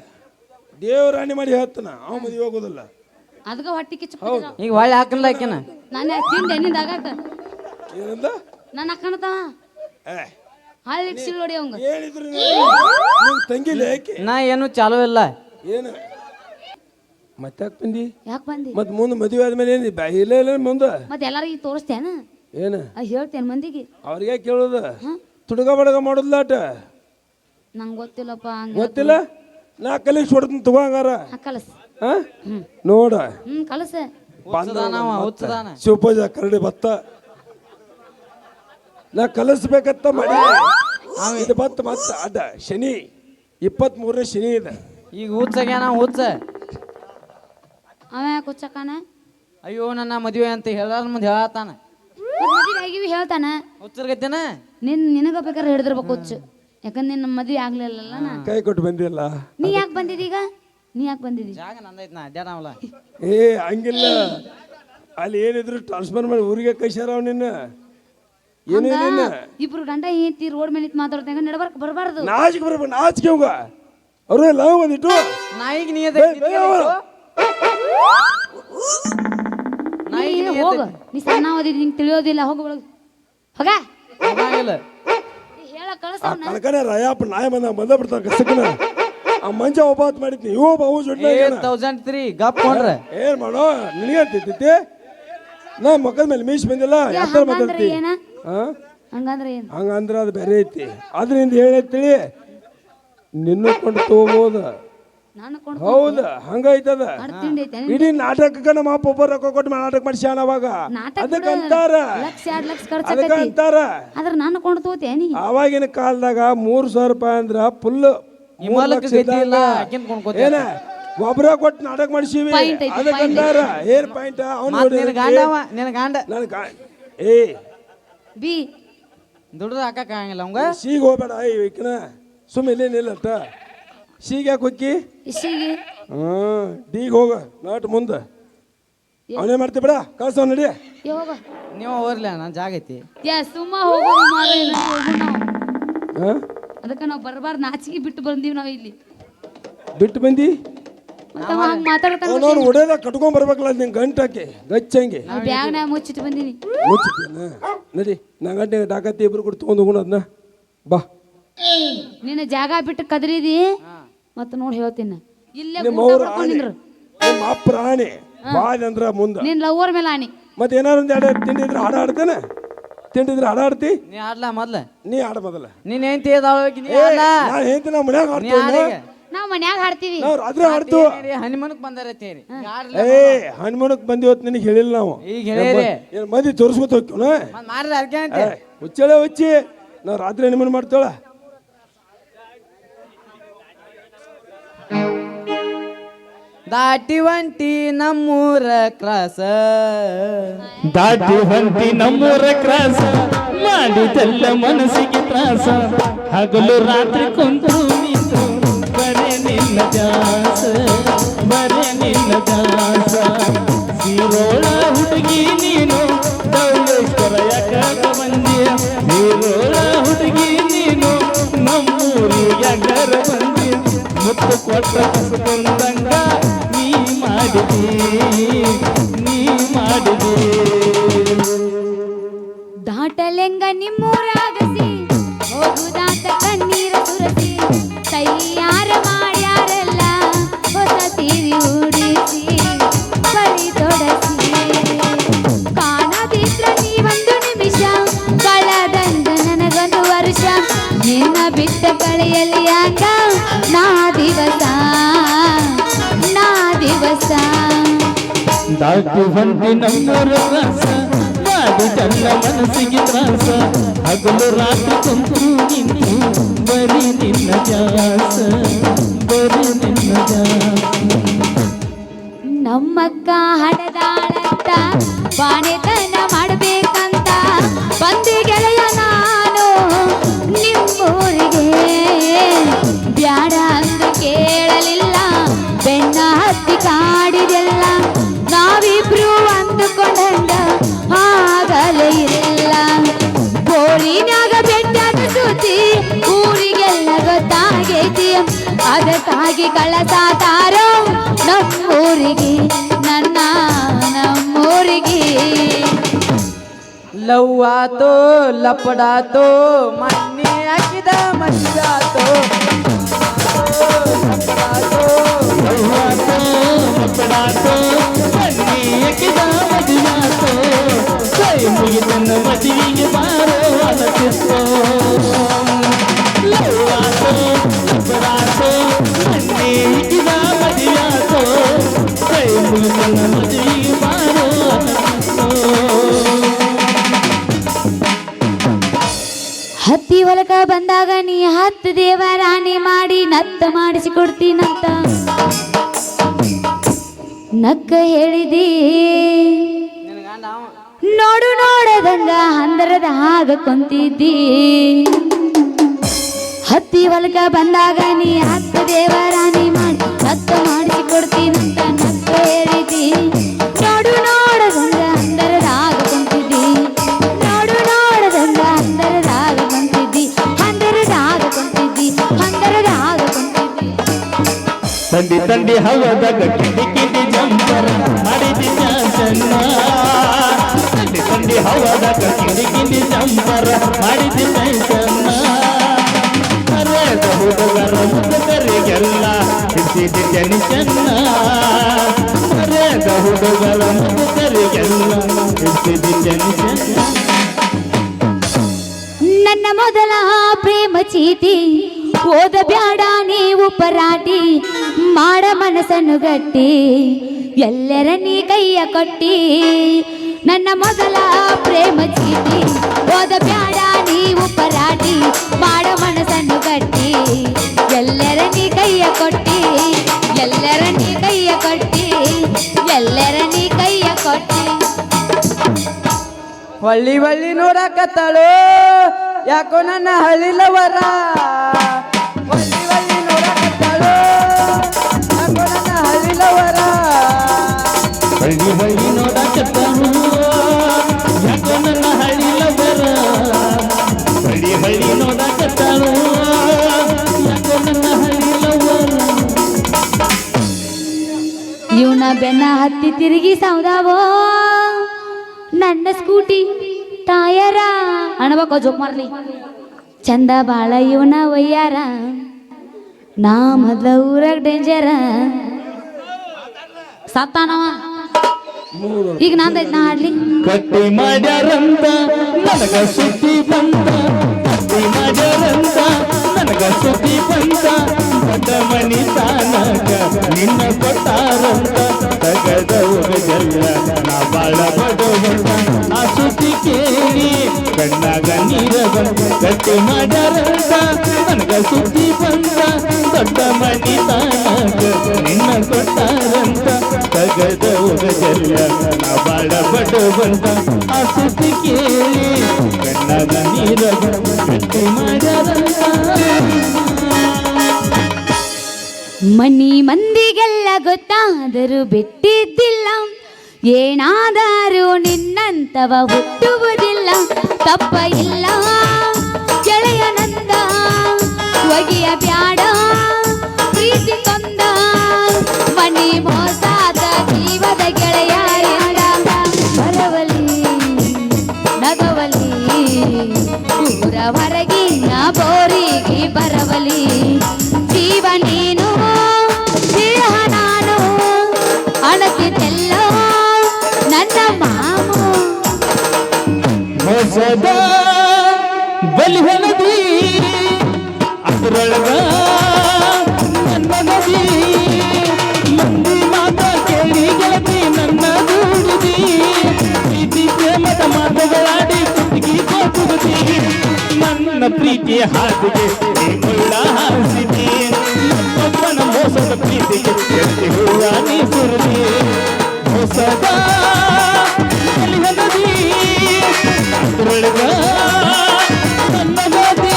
ದೇವರಾಣಿ ಮಾಡಿ ಹೇಳ್ತಾನ ಅವ ಮದುವೆ ಹೋಗೋದಿಲ್ಲ ಅದಕ್ಕೆ ಹೊಟ್ಟಿ ಕಿಚ್ಚ ಈಗ ಹೊಳ್ಳಿ ಹಾಕಲ್ಲ ಹಾಕಿನ ನಾನು ತಿಂದೆ ನಿಂದ ಆಗಾಕ ಏನಂದ ನನ್ನ ಅಕ್ಕಣತಾವ ಏ ಹಳ್ಳಿ ಸಿಲ್ ನೋಡಿ ಅವಂಗ ಹೇಳಿದ್ರು ನಿನ್ ತಂಗಿಲ್ಲ ಯಾಕೆ ನಾ ಏನು ಚಾಲೂ ಇಲ್ಲ ಏನು ಮತ್ತೆ ಯಾಕೆ ಬಂದಿ ಯಾಕೆ ಬಂದಿ ಮತ್ತೆ ಮುಂದೆ ಮದುವೆ ಆದ್ಮೇಲೆ ಏನು ಇಲ್ಲ ಇಲ್ಲ ಮುಂದೆ ಮತ್ತೆ ಎಲ್ಲರಿಗೂ ತೋರಿಸ್ತೇನ ಏನು ಹೇಳ್ತೇನೆ ಮಂದಿಗೆ ಅವ್ರಿಗೆ ಕೇಳೋದ ತುಡುಗ ಬಡಗ ಮಾಡೋದ್ಲಾಟ ನಂಗೆ ಗೊತ್ತಿಲ್ಲಪ್ಪ ಹಂಗ ಗೊತ್ತಿಲ್ಲ ನಾ ಕಲಿಸಿ ಹೊಡ್ತೀನಿ ತಗೋ ಹಂಗಾರ ಕಲಸ್ ಹಾ ನೋಡ ಕಲಸ ಹುಚ್ಚದಾನ ಶಿವಪೂಜಾ ಕರಡಿ ಭತ್ತ ನಾ ಕಲಿಸ್ಬೇಕಂತ ಮಾಡಿ ಇದು ಭತ್ತ ಮತ್ತ ಅಡ್ಡ ಶನಿ 23ನೇ ಶನಿ ಇದೆ ಈಗ ಹುಚ್ಚಾಗ್ಯಾನ ಹುಚ್ಚ ಅವ ಯಾಕೆ ಹುಚ್ಚಕ್ಕಾನ ಅಯ್ಯೋ ನನ್ನ ಮದುವೆ ಅಂತ ಹೇಳಾರ ಮುಂದೆ ಹೇಳತ್ತಾನ ಮದುವೆ ಆಗಿವಿ ಹೇಳ್ತಾನ ಹುಚ್ಚರ್ಗತ್ತೇನ ನಿನಗ ಬೇಕಾದ್ರೆ ಹಿಡಿದಿರ್ಬೇಕು ಹುಚ್ಚು ಯಾಕಂದ್ರೆ ನಿನ್ನ ಮದುವೆ ಆಗ್ಲಿಲ್ಲಲ್ಲ ನಾ ಕೈ ಕೊಟ್ಟು ಬಂದಿಲ್ಲ ನೀ ಯಾಕೆ ಬಂದಿದ್ದೀ ಈಗ ನೀ ಯಾಕೆ ಬಂದಿದ್ದೀ ಜಾಗ ನಂದೈತ್ ನಾ ಅಡ್ಡಾಡವಲ್ಲ ಏ ಹಂಗಿಲ್ಲ ಅಲ್ಲಿ ಏನಿದ್ರು ಟ್ರಾನ್ಸ್ಫರ್ ಮಾಡಿ ಊರಿಗೆ ಕೈಸಾರ ಅವ್ ನಿನ್ನ ಏನು ನಿನ್ನ ಇಬ್ರು ಗಂಡ ಏಂತಿ ರೋಡ್ ಮೇಲೆ ನಿಂತು ಮಾತಾಡ್ದಂಗ ನಡಬರ್ಕ್ ಬರಬಾರ್ದು ನಾಚಿಕೆ ಬರ್ಬೇಕು ನಾಚಿಕೆ ಹೋಗ ಅವ್ರ ಲವ್ ಬಂದಿಟ್ಟು ನಾಯಿಗೆ ನೀ ಹೋಗ ನೀ ಸಣ್ಣ ಓದಿದ್ ನಿಂಗೆ ತಿಳಿಯೋದಿಲ್ಲ ಹೋಗ ಒಳಗ ಹೋಗ ಹೇಳ ಕಳ್ಸ ಕನಕನೇ ರಾಯಪ್ಪ ನಾಯಿ ಬಂದ ಬಿಡ್ತಾನ ಕಸಕನ ಆ ಮಂಚ ಒಬ್ಬಾತ್ ಮಾಡಿದ್ನಿ ಇವ ಬಾವು ಜೊಡ್ಡ 1003 ಗಪ್ ಕೊಂಡ್ರೆ ಏನ್ ಮಾಡೋ ನಿನಗೆ ಅಂತಿದ್ದಿ ನಾ ಮಕ್ಕದ ಮೇಲೆ ಮೀಸ್ ಬಂದಿಲ್ಲ ಯಾತ್ರ ಮಾತಾಡ್ತಿ ಏನ ಹಾ ಹಂಗಂದ್ರೆ ಏನು ಹಂಗಂದ್ರೆ ಅದು ಬೇರೆ ಐತಿ ಅದರಿಂದ ಹೇಳೈತಿ ನಿನ್ನ ಕೊಂಡು ತಗೋಬೋದ ನಾನು ಕೊಂಡು ಹೌದ ಹಂಗೈತದ ತಿಂಡಿ ಐತೆ ಇಡೀ ನಾಟಕಕ್ಕ ನಮ್ಮ ಅಪ್ಪ ಒಬ್ಬ ರೊಕ್ಕ ಕೊಟ್ಟು ನಾಟಕ ಮಾಡಿಸ್ಯಾನ ಅವಾಗ ನಾಟಕ ಅದಕ್ಕಂತಾರ ಲಕ್ಷ 2 ಲಕ್ಷ ಖರ್ಚು ಅದಕ್ಕಂತಾರ ಆದ್ರ ನಾನು ಕೊಂಡು ತೋತೆ ನೀ ಆವಾಗಿನ ಕಾಲದಾಗ 300 ರೂಪಾಯಿ ಅಂದ್ರ ಫುಲ್ ಹಿಮಾಲಯಕ್ಕೆ ಗತಿ ಇಲ್ಲ ಆಕಿನ್ ಕೊಂಡ್ಕೋತ ಏನ ಒಬ್ರ ಕೊಟ್ಟು ನಾಟಕ ಮಾಡಿಸಿವಿ Point ಐತಿ, ಅದಕ್ಕಂತಾರ ಏನ್ ಪಾಯಿಂಟ್ ಮತ್ ನಿನ್ ಗಾಂಡವ ನಿನ್ ಗಾಂಡ ಏ ಬಿ ದುಡ್ದು ಹಾಕಕ್ ಆಗಂಗಿಲ್ಲ ಅವಂಗ ಸೀಗ್ ಹೋಗ್ಬೇಡ ಈಕಿನ ಸುಮ್ಮ ಇಲ್ಲೇ ನಿಲ್ಲತ್ತ ಸೀಗ್ ಯಾಕೆ ಹೊಕ್ಕಿ ಇಸಿಗೆ ಡೀಗ್ ಹೋಗ ನಾಟ್ ಮುಂದ ಅವನೇ ಮಾಡ್ತಿ ಬಿಡ ಕಳ್ಸವ್ ನಡಿ ಹೋಗ ನೀವು ಹೋಗ್ರಲ್ಲ ನಾನು ಜಾಗ ಐತಿ ಸುಮ್ಮ ಹೋಗೋದು ಮಾರ್ರೆ, ಹೋಗೋಣ ನಾವು ಹಾ ಅದಕ್ಕೆ ನಾವು ಬರಬಾರ್ದು ನಾಚಿಗೆ ಬಿಟ್ಟು ಬಂದೀವಿ ನಾವು ಇಲ್ಲಿ ಬಿಟ್ಟು ಬಂದಿ ಮತ್ತೆ ಅವ ಹಂಗ್ ಮಾತಾಡ್ತಾನ ಅವನವ್ನು ಒಡೆದ ಕಟ್ಕೊಂಡ್ ಬರ್ಬೇಕಲ್ಲ ನಿನ್ ಗಂಟಕ್ಕೆ ಗಚ್ಚಂಗೆ ಬ್ಯಾಗ್ನ ಮುಚ್ಚಿಟ್ಟು ಬಂದೀನಿ ಮುಚ್ಚಿದ್ದೇನ ನಡಿ ನಾ ಗಂಟೆ ಡಾಕತ್ತಿ ಇಬ್ರು ಕೂಡ ತೊಗೊಂಡು ಹೋಗೋಣ ಅದನ್ನ ಬಾ ನಿನ್ನ ಜಾಗ ಬಿಟ್ಟು ಕದರಿದಿ ಮತ್ತೆ ನೋಡಿ ಹೇಳ್ತೀನಿ ಇಲ್ಲೇ ನಿಮ್ಮ ಊಟ ಅವ್ರ ಮಾಡ್ಕೊಂಡ್ ನಿಂದ್ರು ನಿಮ್ಮ ಅಪ್ಪ ರಾಣಿ ಬಾಯ್ ಅಂದ್ರ ಮುಂದ ನಿನ್ ಲವರ್ ಮೇಲೆ ಆನಿ ಮತ್ತೆ ಏನಾರು ಒಂದ್ ಎರಡು ತಿಂಡಿದ್ರೆ ಹಾಡ ಆಡ್ತೇನೆ ತಿಂಡಿದ್ರೆ ಹಾಡ ಆಡ್ತಿ ನೀ ಆಡ್ಲಾ ಮೊದ್ಲ ನೀ ಆಡ ಮೊದಲ ನೀನ್ ಏನ್ ತಿಳಿದವಳಿಗೆ ನೀ ಆಡ್ಲಾ ನಾ ಹೇಳ್ತೀನಿ ನಾವು ಮನ್ಯಾಗ ನೀ ಆಡ್ತೇವೆ ಆಡಿಗೆ ನಾವ್ ಮನ್ಯಾಗ ಹಾಡ್ತೀವಿ ನಾವು ರಾತ್ರಿ ಆಡ್ತು ಹನಿಮನಕ್ ಬಂದಾರತ್ತೇರಿ ಏ ಹನುಮನಕ್ ಬಂದಿವತ್ ನಿನಗೆ ಹೇಳಿಲ್ಲ ನಾವು ಈಗ ಹೇಳಿರಿ ಏನ್ ಮಂದಿ ತೋರಿಸ್ಕೊತ ಹೋಗ್ತೀವಿ ಮತ್ ಮಾರಿದ ಅದಕ್ಕೆ ಅಂತೆ ಹುಚ್ಚಳೆ ಹುಚ್ಚಿ ನಾವು ರಾತ್ರಿ ಹನುಮನ್ ಮಾಡ್ತಾಳ ದಾಟಿ ಒಂಟಿ ನಮ್ಮೂರ ಕ್ರಾಸ ದಾಟಿ ಹೊಂಟಿ ನಮ್ಮೂರ ಕ್ರಾಸ ಮಾಡಿದೆಲ್ಲ ಮನಸ್ಸಿಗೆ ತ್ರಾಸ ಹಗಲು ರಾತ್ರಿ ಕುಂತು ನಿಂತು ಬರೇ ನಿನ್ನ ಜಾಸ ಬರೇ ನಿನ್ನ ಜಾಸ ಸೀರೋಳ ಹುಡುಗಿ ನೀನು ದೌಲೇಶ್ವರ ಯಾಕ ಬಂದಿಯ ಸೀರೋಳ ಹುಡುಗಿ ನೀನು ನಮ್ಮೂರಿಗೆ ಯಾಕರ ಬಂದಿಯ ಮುತ್ತು ಕೊಟ್ಟ ಕಸ್ಕೊಂಡಂಗ ನೀ ಮಾಡಿದಿ ನೀ ಮಾಡಿದಿ ದಾಟಲೆಂಗ ನಿಮ್ಮೂರಾಗಸಿ ಹೋಗುದಾತ ಕಣ್ಣೀರ ಸುರಸಿ ತಯ್ಯಾರ ಮಾಡ್ಯಾರಲ್ಲ ಹೊಸ ಸೀರೆ ಉಡಿಸಿ ಬಳಿ ತೊಡಸಿ ಕಾಣದಿದ್ರ ನೀವೊಂದು ನಿಮಿಷ ಕಳೆದಂಗ ನನಗೊಂದು ವರ್ಷ ನಿನ್ನ ಬಿಟ್ಟ ಕಳೆಯಲಿ ಯಾಕ ನಾ ದಿವಸ ದಾಟಿ ಹೊಂಟಿ ನಮ್ಮೂರ ಕ್ರಾಸ ಮಾಡಿದೆಲ್ಲ ಮನಸ್ಸಿಗೆ ತ್ರಾಸ ಹಗಲು ರಾತ್ರಿ ಕುಂತು ನಿಂತು ಬರೀ ನಿನ್ನ ಜಾಸ ಬರೀ ನಿನ್ನ ಜಾಸ ನಮ್ಮಕ್ಕ ಹಡದಾಳಂತ ಬಾಣೆತನ ಮಾಡ್ಬೇಕಂತ ಬಂದೆ ಗೆಳೆಯ ನಾನು ನಿಮ್ಮೂರಿಗೆ ಬ್ಯಾಡ ಅಂದು ಕೇಳಲಿಲ್ಲ ಬೆನ್ನ ಹತ್ತಿ ಕಾಡಿದೆಲ್ಲ ನಾವಿಬ್ರು ಅಂದುಕೊಂಡ ಆಗಲೇ ಇಲ್ಲ ಬೋಳಿನಾಗ ಬೆಟ್ಟದ ಸುದ್ದಿ ಊರಿಗೆಲ್ಲ ಗೊತ್ತಾಗೈತಿ ಅದಕ್ಕಾಗಿ ಕಳಸಾತಾರೋ ನಮ್ಮೂರಿಗೆ ನಮ್ಮೂರಿಗೆ ಲವ್ ಆತೋ ಲಪಡಾತೋ ಮಣ್ಣಿ ಹಾಕಿದ ಮಜ್ಜಾತೋ ಲಪಡಾತೋ ಪಡಾತೋ ಬನ್ನಿ ಎಕ್ಕಿದ ಮದುವಾತೋ ಕೈ ಮುಗಿತನ್ನ ಮದುವಿಗೆ ಬಾರೋ ಅಲಕಿಸ್ತೋ ಲವ್ವಾತೋ ಪಡಾತೋ ಬನ್ನಿ ಎಕ್ಕಿದ ಮದುವಾತೋ ಕೈ ಮುಗಿತನ್ನ ಮದುವಿಗೆ ಬಾರೋ ಅಲಕಿಸ್ತೋ ಹತ್ತಿ ಹೊಲಕ ಬಂದಾಗ ನೀ ಹತ್ತು ದೇವರಾಣಿ ಮಾಡಿ ನತ್ತ ಮಾಡಿಸಿಕೊಡ್ತೀನಂತ ನಕ್ಕ ಹೇಳಿದಿ ನಿನ್ ಗಂಡ ಅವ ನೋಡು ನೋಡದಂಗ ಹಂದರದ ಹಾಗ ಕೊಂತಿದ್ದಿ ಹತ್ತಿ ಹೊಲಕ ಬಂದಾಗ ನೀ ಹತ್ತು ದೇವರಾಣಿ ಮಾಡಿ ನತ್ತ ಮಾಡಿಸಿಕೊಡ್ತೀನಂತ ನಕ್ಕ ಹೇಳಿದಿ ನೋಡು ನೋಡದಂಗ ಹಂದರದ ಹಾಗ ಕೊಂತಿದ್ದಿ ನೋಡು ನೋಡದಂಗ ಹಂದರದ ಹಾಗ ಕೊಂತಿದ್ದಿ ಹಂದರದ ಹಾಗ ಕೊಂತಿದ್ದಿ ಹಂದರದ ಹಾಗ ಕೊಂತಿದ್ದಿ ತಂಡಿ ತಂಡಿ ಹವದಾಗ ಕಿಂಡಿ ಕಿಂಡಿ ಜಂಪರ ಮಾಡಿದಿ ಚಾಸನ್ನ ತಂಡಿ ತಂಡಿ ಹವದಾಗ ಕಿಂಡಿ ಕಿಂಡಿ ಜಂಪರ ಮಾಡಿದಿ ಚಾಸನ್ನ ಅರೇದ ಹುಡುಗರ ಮುಖದರಿಗೆಲ್ಲ ಹಿಡಿಸಿದಿ ಜನಿಸನ್ನ ಅರೇದ ಹುಡುಗರ ಮುಖದರಿಗೆಲ್ಲ ಹಿಡಿಸಿದಿ ಜನಿಸನ್ನ ನನ್ನ ಮೊದಲ ಪ್ರೇಮ ಚೀಟಿ ಓದ ಬ್ಯಾಡ ನೀವು ಪರಾಟಿ ಮಾಡ ಮನಸ್ಸನ್ನು ಗಟ್ಟಿ ಎಲ್ಲರ ನೀ ಕೈಯ ಕೊಟ್ಟಿ ನನ್ನ ಮೊದಲ ಪ್ರೇಮ ಚೀಟಿ ಓದ ಬ್ಯಾಡ ನೀವು ಪರಾಟಿ ಮಾಡ ಮನಸ್ಸನ್ನು ಗಟ್ಟಿ ಎಲ್ಲರ ನೀ ಕೈಯ ಕೊಟ್ಟಿ ಎಲ್ಲರ ನೀ ಕೈಯ ಕೊಟ್ಟಿ ಎಲ್ಲರ ನೀ ಕೈಯ ಕೊಟ್ಟಿ ಹೊಳ್ಳಿ ಹೊಳ್ಳಿ ನೋಡಕತ್ತಾಳು ಯಾಕೋ ನನ್ನ ಹಳ್ಳಿಲವರ ಹೊಳ್ಳಿ ಹೊಳ್ಳಿ ನೋಡಕತ್ತಾಳು ಯಾಕೋ ನನ್ನ ಹಳ್ಳಿಲವರ ಹಳ್ಳಿ ಹಳ್ಳಿ ನೋಡಕತ್ತಾನು ಯಾಕೋ ನನ್ನ ಹಳ್ಳಿಲವರ ಹಳ್ಳಿ ಹಳ್ಳಿ ನೋಡಕತ್ತಾನು ಯಾಕೋ ನನ್ನ ಹಳ್ಳಿಲವರ ಇವನ ಬೆನ್ನ ಹತ್ತಿ ತಿರುಗಿ ಸೌದಾವೋ ನನ್ನ ಸ್ಕೂಟಿ ತಾಯರ ಅಣಬಕ್ಕ ಜೋಕ್ ಮಾರ್ಲಿ ಚಂದ ಬಾಳ ಇವನ ಒಯ್ಯಾರ ನಾ ಮೊದ್ಲ ಊರಾಗ ಡೇಂಜರ ಸತ್ತಾನವ ಈಗ ನಂದೈತ್ ನಾ ಆಡ್ಲಿ ಕಟ್ಟಿ ಮಾಡ್ಯಾರಂತ ನನಗ ಸುದ್ದಿ ಬಂತ ಕಟ್ಟಿ ಮಾಡ್ಯಾರಂತ ನನಗ ಸುದ್ದಿ ಬಂತ ದೊಡ್ಡ ಮನಿ ತಾನಕ ನಿನ್ನ ಕೊಟ್ಟಾರಂತ ತಗದವ್ರ ಜಲ್ಲ ನಾ ಬಾಳ ಬಡವಂತ ಆ ಸುದ್ದಿ ಕೇಳಿ ಕಣ್ಣಾಗ ನೀರ ಬಂತ ಕಟ್ಟಿ ಮಾಡ್ಯಾರಂತ ನನಗ ಸುದ್ದಿ ಬಂತ ದೊಡ್ಡ ಮನಿ ತಾನಕ ನಿನ್ನ ಕೊಟ್ಟಾರಂತ ತಗದವ್ರ ಜಲ್ಲ ನಾ ಬಾಳ ಬಡವಂತ ಆ ಸುದ್ದಿ ಕೇಳಿ ಕಣ್ಣಾಗ ನೀರ ಬಂತ ಕಟ್ಟಿ ಮಾಡ್ಯಾರಂತ ಮನಿ ಮಂದಿಗೆಲ್ಲ ಗೊತ್ತಾದರೂ ಬಿಟ್ಟಿದ್ದಿಲ್ಲ ಏನಾದರೂ ನಿನ್ನಂತವ ಹುಟ್ಟುವುದಿಲ್ಲ ತಪ್ಪ ಇಲ್ಲ ಗೆಳೆಯನಂದ ಒಗೆಯ ಬ್ಯಾಡ ಪ್ರೀತಿ ಕೊಂದ ಮನಿ ಮೋಸಾದ ಜೀವದ ಗೆಳೆಯರಿಂದ ಬರವಲಿ ನಗವಲಿ ಊರ ಹೊರಗಿನ ಬೋರಿಗೆ ಬರವಲಿ ಜೀವ ನೀನು ದೇಹ ನಾನು ಅಣತಿದ್ದೆಲ್ಲ ನನ್ನ ಮಾಮು ಹೊಸದ ಬಲಿ ಹೊಲದಿ ಅದರೊಳಗ ನನ್ನ ನದಿ ಮಂದಿ ಮಾತ ಕೇಳಿ ಗೆಳತಿ ನನ್ನ ದೂಡಿದಿ ಪ್ರೀತಿ ಪ್ರೇಮದ ಮಾತುಗಳಾಡಿ ಕುತ್ತಿಗೆ ಕೋತುಗದಿ ನನ್ನ ಪ್ರೀತಿಯ ಹಾದಿಗೆ ನೀ ಮುಳ್ಳ ಹಾಸಿದಿ ಒಬ್ಬನ ಮೋಸದ ಪ್ರೀತಿಗೆ ಎತ್ತಿ ಹೂವ ನೀ ಸುರಿದಿ ಹೊಸದ ಬಲಿ ಹೊಲದಿ ಅದರೊಳಗ ನನ್ನ ನದಿ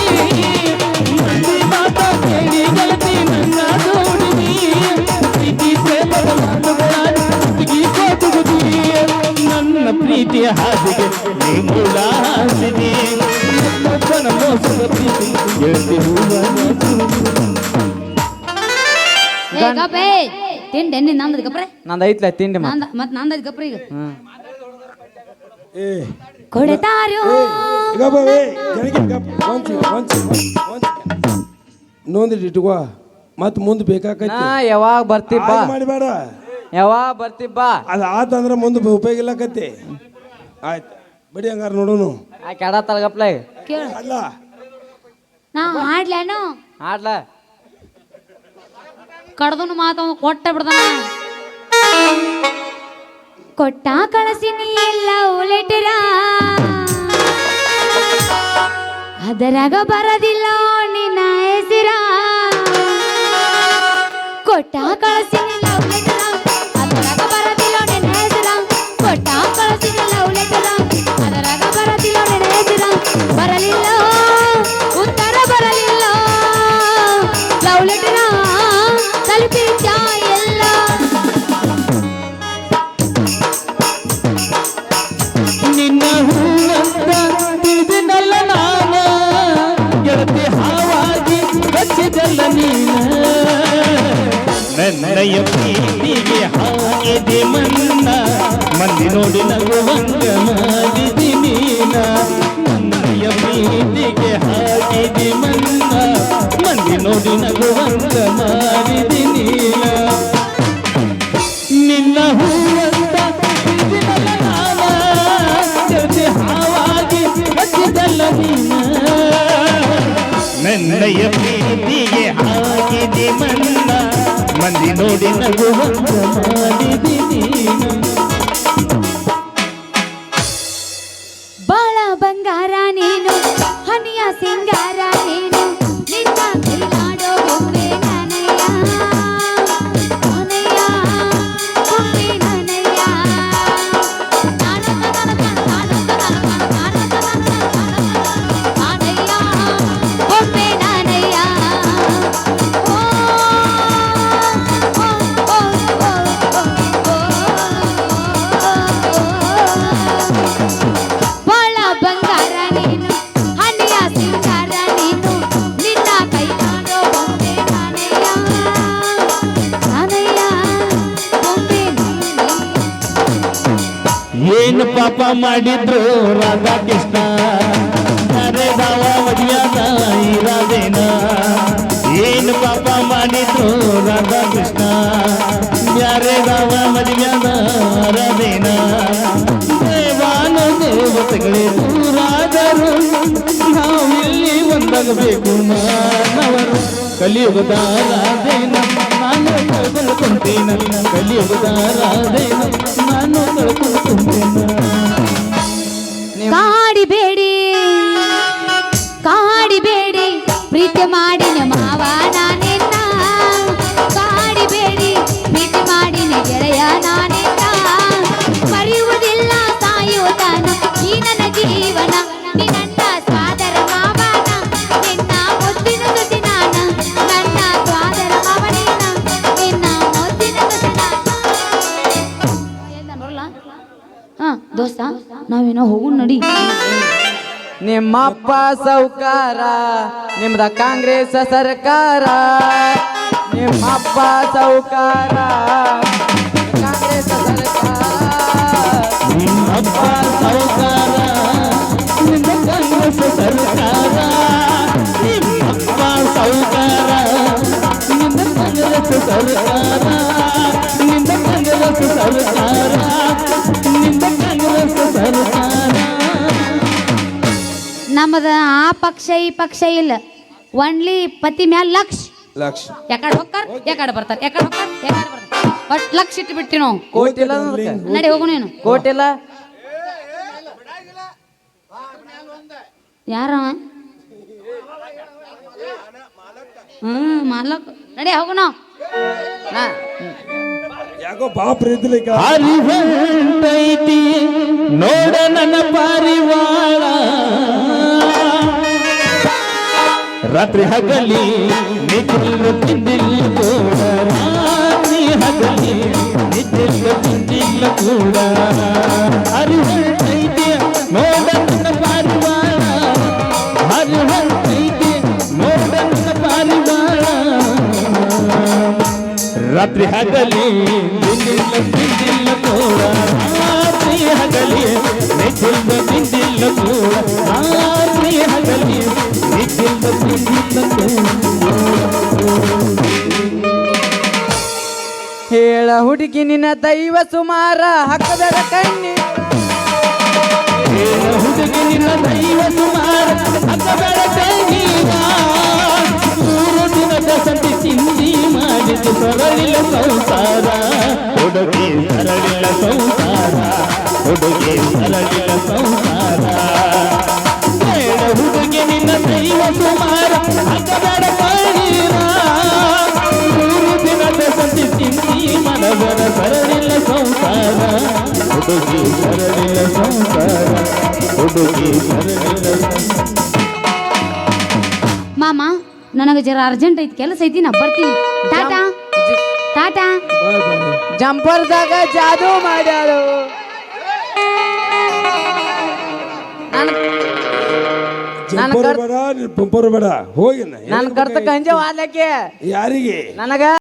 ಮಂದಿ ಮಾತ ಕೇಳಿ ಗೆಳತಿ ನನ್ನ ದೂಡಿದಿ ಪ್ರೀತಿ ಪ್ರೇಮದ ಮಾತುಗಳಾಡಿ ಕುತ್ತಿಗೆ ಕೋತುಗದಿ ನನ್ನ ಪ್ರೀತಿಯ ಹಾದಿಗೆ ನೀ ಮುಳ್ಳ ಹಾಸಿದಿ ಒಬ್ಬನ ಮೋಸದ ಪ್ರೀತಿ ಎತ್ತಿ ಹೂವ ನೀ ಸುರಿದಿ ಗಪೇ ತಿಂಡಿ ಎಣ್ಣೆ ನಂದದ ಗಪ್ರೆ ನಂದು ಐತ್ಲ ತಿಂಡಿ ಮತ್ ನಂದದ ಗಪ್ರೆ ಈಗ ಏ ಕೊಡ್ತಾರೋ ಈಗ ಬೇ ಜನಕ್ಕೆ ನೋಂದಿಟ್ಟು ಇಟ್ಕೋ ಮತ್ತೆ ಮುಂದೆ ಬೇಕಾಕೈತಿ ನಾ ಯಾವಾಗ ಬರ್ತಿಬ್ಬಾ ಮಾಡಬೇಡ ಯಾವಾಗ ಬರ್ತಿಬ್ಬಾ ಅದು ಆತಂದ್ರೆ ಮುಂದೆ ಉಪಯೋಗ ಇಲ್ಲಕತ್ತಿ ಆಯ್ತು ಬಡಿ ಹಂಗಾರ ನೋಡೋನು ಆ ಕೆಡ ತಲಗಪ್ಲ ಕೇಳು ಅಲ್ಲ ನಾ ಹಾಡ್ಲೇನು ಆಡ್ಲ ಕಡ್ದನು ಮಾತು ಕೊಟ್ಟ ಬಿಡ್ದಾನ ಕೊಟ್ಟ ಕಳಸಿನಿ ಎಲ್ಲ ಲೆಟರ ಅದರಾಗ ಬರದಿಲ್ಲ ನಿನ್ನ ಹೆಸರ ಕೊಟ್ಟ ಕಳಸಿನಿ ಲವ್ ಲೆಟರ ಅದರಾಗ ಬರದಿಲ್ಲ ನಿನ್ನ ಹೆಸರ ಕೊಟ್ಟ ಕಳಸಿನಿ ಲವ್ ಲೆಟರ ಅದರಾಗ ಬರದಿಲ್ಲ ನಿನ್ನ ಹೆಸರ ಬರಲಿಲ್ಲ ಉತ್ತರ ಬರಲಿಲ್ಲ ಲವ್ ಲೆಟರ ತಲುಪಿದ್ದ ಎಲ್ಲ ನಿನ್ನ ಹೂವಂತ ತಿಳಿದಿನಲ್ಲ ನಾನ ಗೆಳತಿ ಹಾವಾಗಿ ಹಚ್ಚಿದಲ್ಲ ನೀನ ನನ್ನಯ ಪ್ರೀತಿಗೆ ಹಾಕಿದೆ ಮನ್ನ ಮಂದಿ ನೋಡಿ ನಗುವಂಗ ಮಾಡಿದಿ ನೀನ ನನ್ನಯ ಪ್ರೀತಿಗೆ ಹಾಕಿದೆ ಮನ್ನ ಮಂದಿ ನೋಡಿ ನಗುವಂಗ ಮಾಡಿದಿ ನೀನ ನಿನ್ನ ಹೂವಂತ ತಿಳಿದಿನಲ್ಲ ನಾನ ಗೆಳತಿ ಹಾವಾಗಿ ಹಚ್ಚಿದಲ್ಲ ನೀನ ನನ್ನಯ ಪ್ರೀತಿಗೆ ಹಾಕಿದೆ ಮನ್ನ ಮಂದಿ ನೋಡಿ ನಗುವಂತ ಮಾಡಿದೆ ನೀನು ಬಾಳ ಬಂಗಾರ ನೀನು ಹನಿಯ ಸಿಂಗಾರ ನೀನು ನಿನ್ನ ಕೈಲಾಡೋ ಬೊಂಬೆ ನನಯ್ಯ ನನಯ್ಯ ಬೊಂಬೆ ನನಯ್ಯ ನನಯ್ಯ ಬೊಂಬೆ ನನಯ್ಯ ಓ ಬಾಳ ಬಂಗಾರ ನೀನು ಹನಿಯ ಸಿಂಗಾರ ನೀನು ನಿನ್ನ ಕೈಲಾಡೋ ಬೊಂಬೆ ನನಯ್ಯ ನನಯ್ಯ ಬೊಂಬೆ ಏನು ಪಾಪ ಮಾಡಿದ್ರು ರಾಧಾ ಕೃಷ್ಣ ನರೇದಾವ ಮದುವೆಯಾದ ಇರಾದೇನ ಏನು ಪಾಪ ಮಾಡಿದ್ರು ರಾಧಾ ಕೃಷ್ಣ ಯಾರೇದಾವ ಮದುವೆಯಾದ ರಾಧೇನ ದೇವಾನ ದೇವತೆಗಳೇ ದೂರಾದರು ನಾವಿಲ್ಲಿ ಒಂದಾಗಬೇಕು ಮಾನವರು ಕಲಿಯುಗದ ರಾಧೇನ ನಾನು ಕಳ್ಕೊಂಡೇನ ಕಲಿಯುಗದ ರಾಧೇನ ನಾನು ಕಳ್ಕೊಂಡೇನ ಕಾಡಿಬೇಡಿ ಕಾಡಿಬೇಡಿ ಪ್ರೀತಿ ಮಾಡಿನ ಮಾವ ನಾನೆನ್ನ ಕಾಡಿಬೇಡಿ ಪ್ರೀತಿ ಮಾಡಿನ ಗೆಳೆಯ ನಾನೆನ್ನ ಮರೆಯುವುದಿಲ್ಲ ಸಾಯುವುದನ ಈ ನನ್ನ ಜೀವನ ನೀ ನನ್ನ ಸ್ವಾದರ ಮಾವನ ನಿನ್ನ ಮುದ್ದಿನ ಜೊತೆ ನಾನ ನನ್ನ ಸ್ವಾದರ ಮಾವನೇನ ನಿನ್ನ ಮುದ್ದಿನ ಜೊತೆ ಹಾ ದೋಸ್ತ ನಾವೇನೋ ಹೋಗೋಣ ನಡಿ ನಿಮ್ಮಪ್ಪ ಸೌಕಾರ ನಿಮ್ದ ಕಾಂಗ್ರೆಸ್ ಸರ್ಕಾರ ನಿಮ್ಮಪ್ಪ ಸೌಕಾರ ಕಾಂಗ್ರೆಸ್ ಸರ್ಕಾರ ನಿಮ್ಮಪ್ಪ ಸಾಹುಕಾರ ನಿನ್ನ ಕಾಂಗ್ರೆಸ್ ಸರ್ಕಾರ ನಿಮ್ಮಪ್ಪ ಸಾಹುಕಾರ ನಿನ್ನ ಕಾಂಗ್ರೆಸ್ ಸರ್ಕಾರ ನಿನ್ನ ಕಾಂಗ್ರೆಸ್ ಸರ್ಕಾರ ನಿನ್ನ ಕಾಂಗ್ರೆಸ್ ಸರ್ಕಾರ ನಮ್ಮದ ಆ ಪಕ್ಷ ಈ ಪಕ್ಷ ಇಲ್ಲ ಒನ್ಲಿ ಪತಿ ಮ್ಯಾಲ ಲಕ್ಷ ಯಾಕಡೆ ಹೋಗ್ತಾರ ಯಾಕಡೆ ಬರ್ತಾರ ಯಾಕಡೆ ಹೋಗ್ತಾರ ಯಾಕಡೆ ಬರ್ತಾರ ಒಟ್ಟು ಲಕ್ಷ ಇಟ್ಟು ಬಿಟ್ಟಿ ನಾವು ಕೋಟಿಲ್ಲ ನಡಿ ಹೋಗು ನೀನು ಕೋಟಿಲ್ಲ ಯಾರ ಮಾಲಕ್ ನಡಿ ಹೋಗು ನಾವು ನಾ- ಯಾಕೋ ಬಾಪ್ ರೀತಿಲಿಕ್ಕ ಹರಿವಂತೈತಿ ನೋಡ ನನ್ನ ಪಾರಿವಾಳ ರಾತ್ರಿ ಹಗಲಿ ನಿದ್ದಿಲ್ಲ ತಿಂದಿಲ್ಲ ಕೂಡ ರಾತ್ರಿ ಹಗಲಿ ನಿದ್ದಿಲ್ಲ ತಿಂದಿಲ್ಲ ಕೂಡ ಹರಿವಂತೈತಿ ನೋಡ ನನ್ನ ಪಾರಿವಾಳ ಹರಿವಂತೈತಿ ನೋಡ ನನ್ನ ಪಾರಿವಾಳ ರಾತ್ರಿ ಹಗಲಿ ನಿದ್ದಿಲ್ಲ ತಿಂದಿಲ್ಲ ಕೂಡ ರಾತ್ರಿ ಹಗಲಿ ನಿದ್ದಿಲ್ಲ ತಿಂದಿಲ್ಲ ಕೂಡ ರಾತ್ರಿ ಹಗಲಿ ನಿದ್ದಿಲ್ಲ ತಿಂದಿಲ್ಲ ಹೇಳ ಹುಡುಗಿ ನಿನ್ನ ದೈವ ಸುಮಾರ ಹಕ್ಕದರ ಕಣ್ಣಿ ಹೇಳ ಹುಡುಗಿ ನಿನ್ನ ದೈವ ಸುಮಾರ ಅಕ್ಕ ಬೆಳಕೀಗ ಮೂರು ದಿನದ ಸಂತಿ ಚಿಂದಿ ಮಾಡಿದ್ದು ಸರಳಿಲ್ಲ ಸಂಸಾರ ಹುಡುಗಿ ಸರಳಿಲ್ಲ ಸಂಸಾರ ಹುಡುಗಿ ಸರಳಿಲ್ಲ ಸಂಸಾರ ಹೇಳ ಹುಡುಗಿ ನಿನ್ನ ದೈವ ಸುಮಾರ ಅಕ್ಕ ಬೆಳಕೀಗ ಮೂರು ದಿನದ ಸಂತಿ ಚಿಂದಿ ಮನವರ ಸರಳಿಲ್ಲ ಸಂಸಾರ ಹುಡುಗಿ ಸರಳಿಲ್ಲ ಸಂಸಾರ ಹುಡುಗಿ ಸರಳಿಲ್ಲ ಮಾಮ ನನಗೆ ಜರ ಅರ್ಜೆಂಟ್ ಐತಿ ಕೆಲಸ ಐತಿ ನಾ ಬರ್ತೀನಿ ಟಾಟಾ ಟಾಟಾ ಜಂಪರ್ದಾಗ ಜಾದೂ ಮಾಡ್ಯಾಳು ಜಂಪರ್ ಬೇಡ ಪಂಪರ್ ಬೇಡ ಹೋಗಿ ನನ್ನ ಕರ್ತಕ್ಕ ಅಂಜ ವಾದಕ್ಕೆ ಯಾರಿಗೆ ನನಗ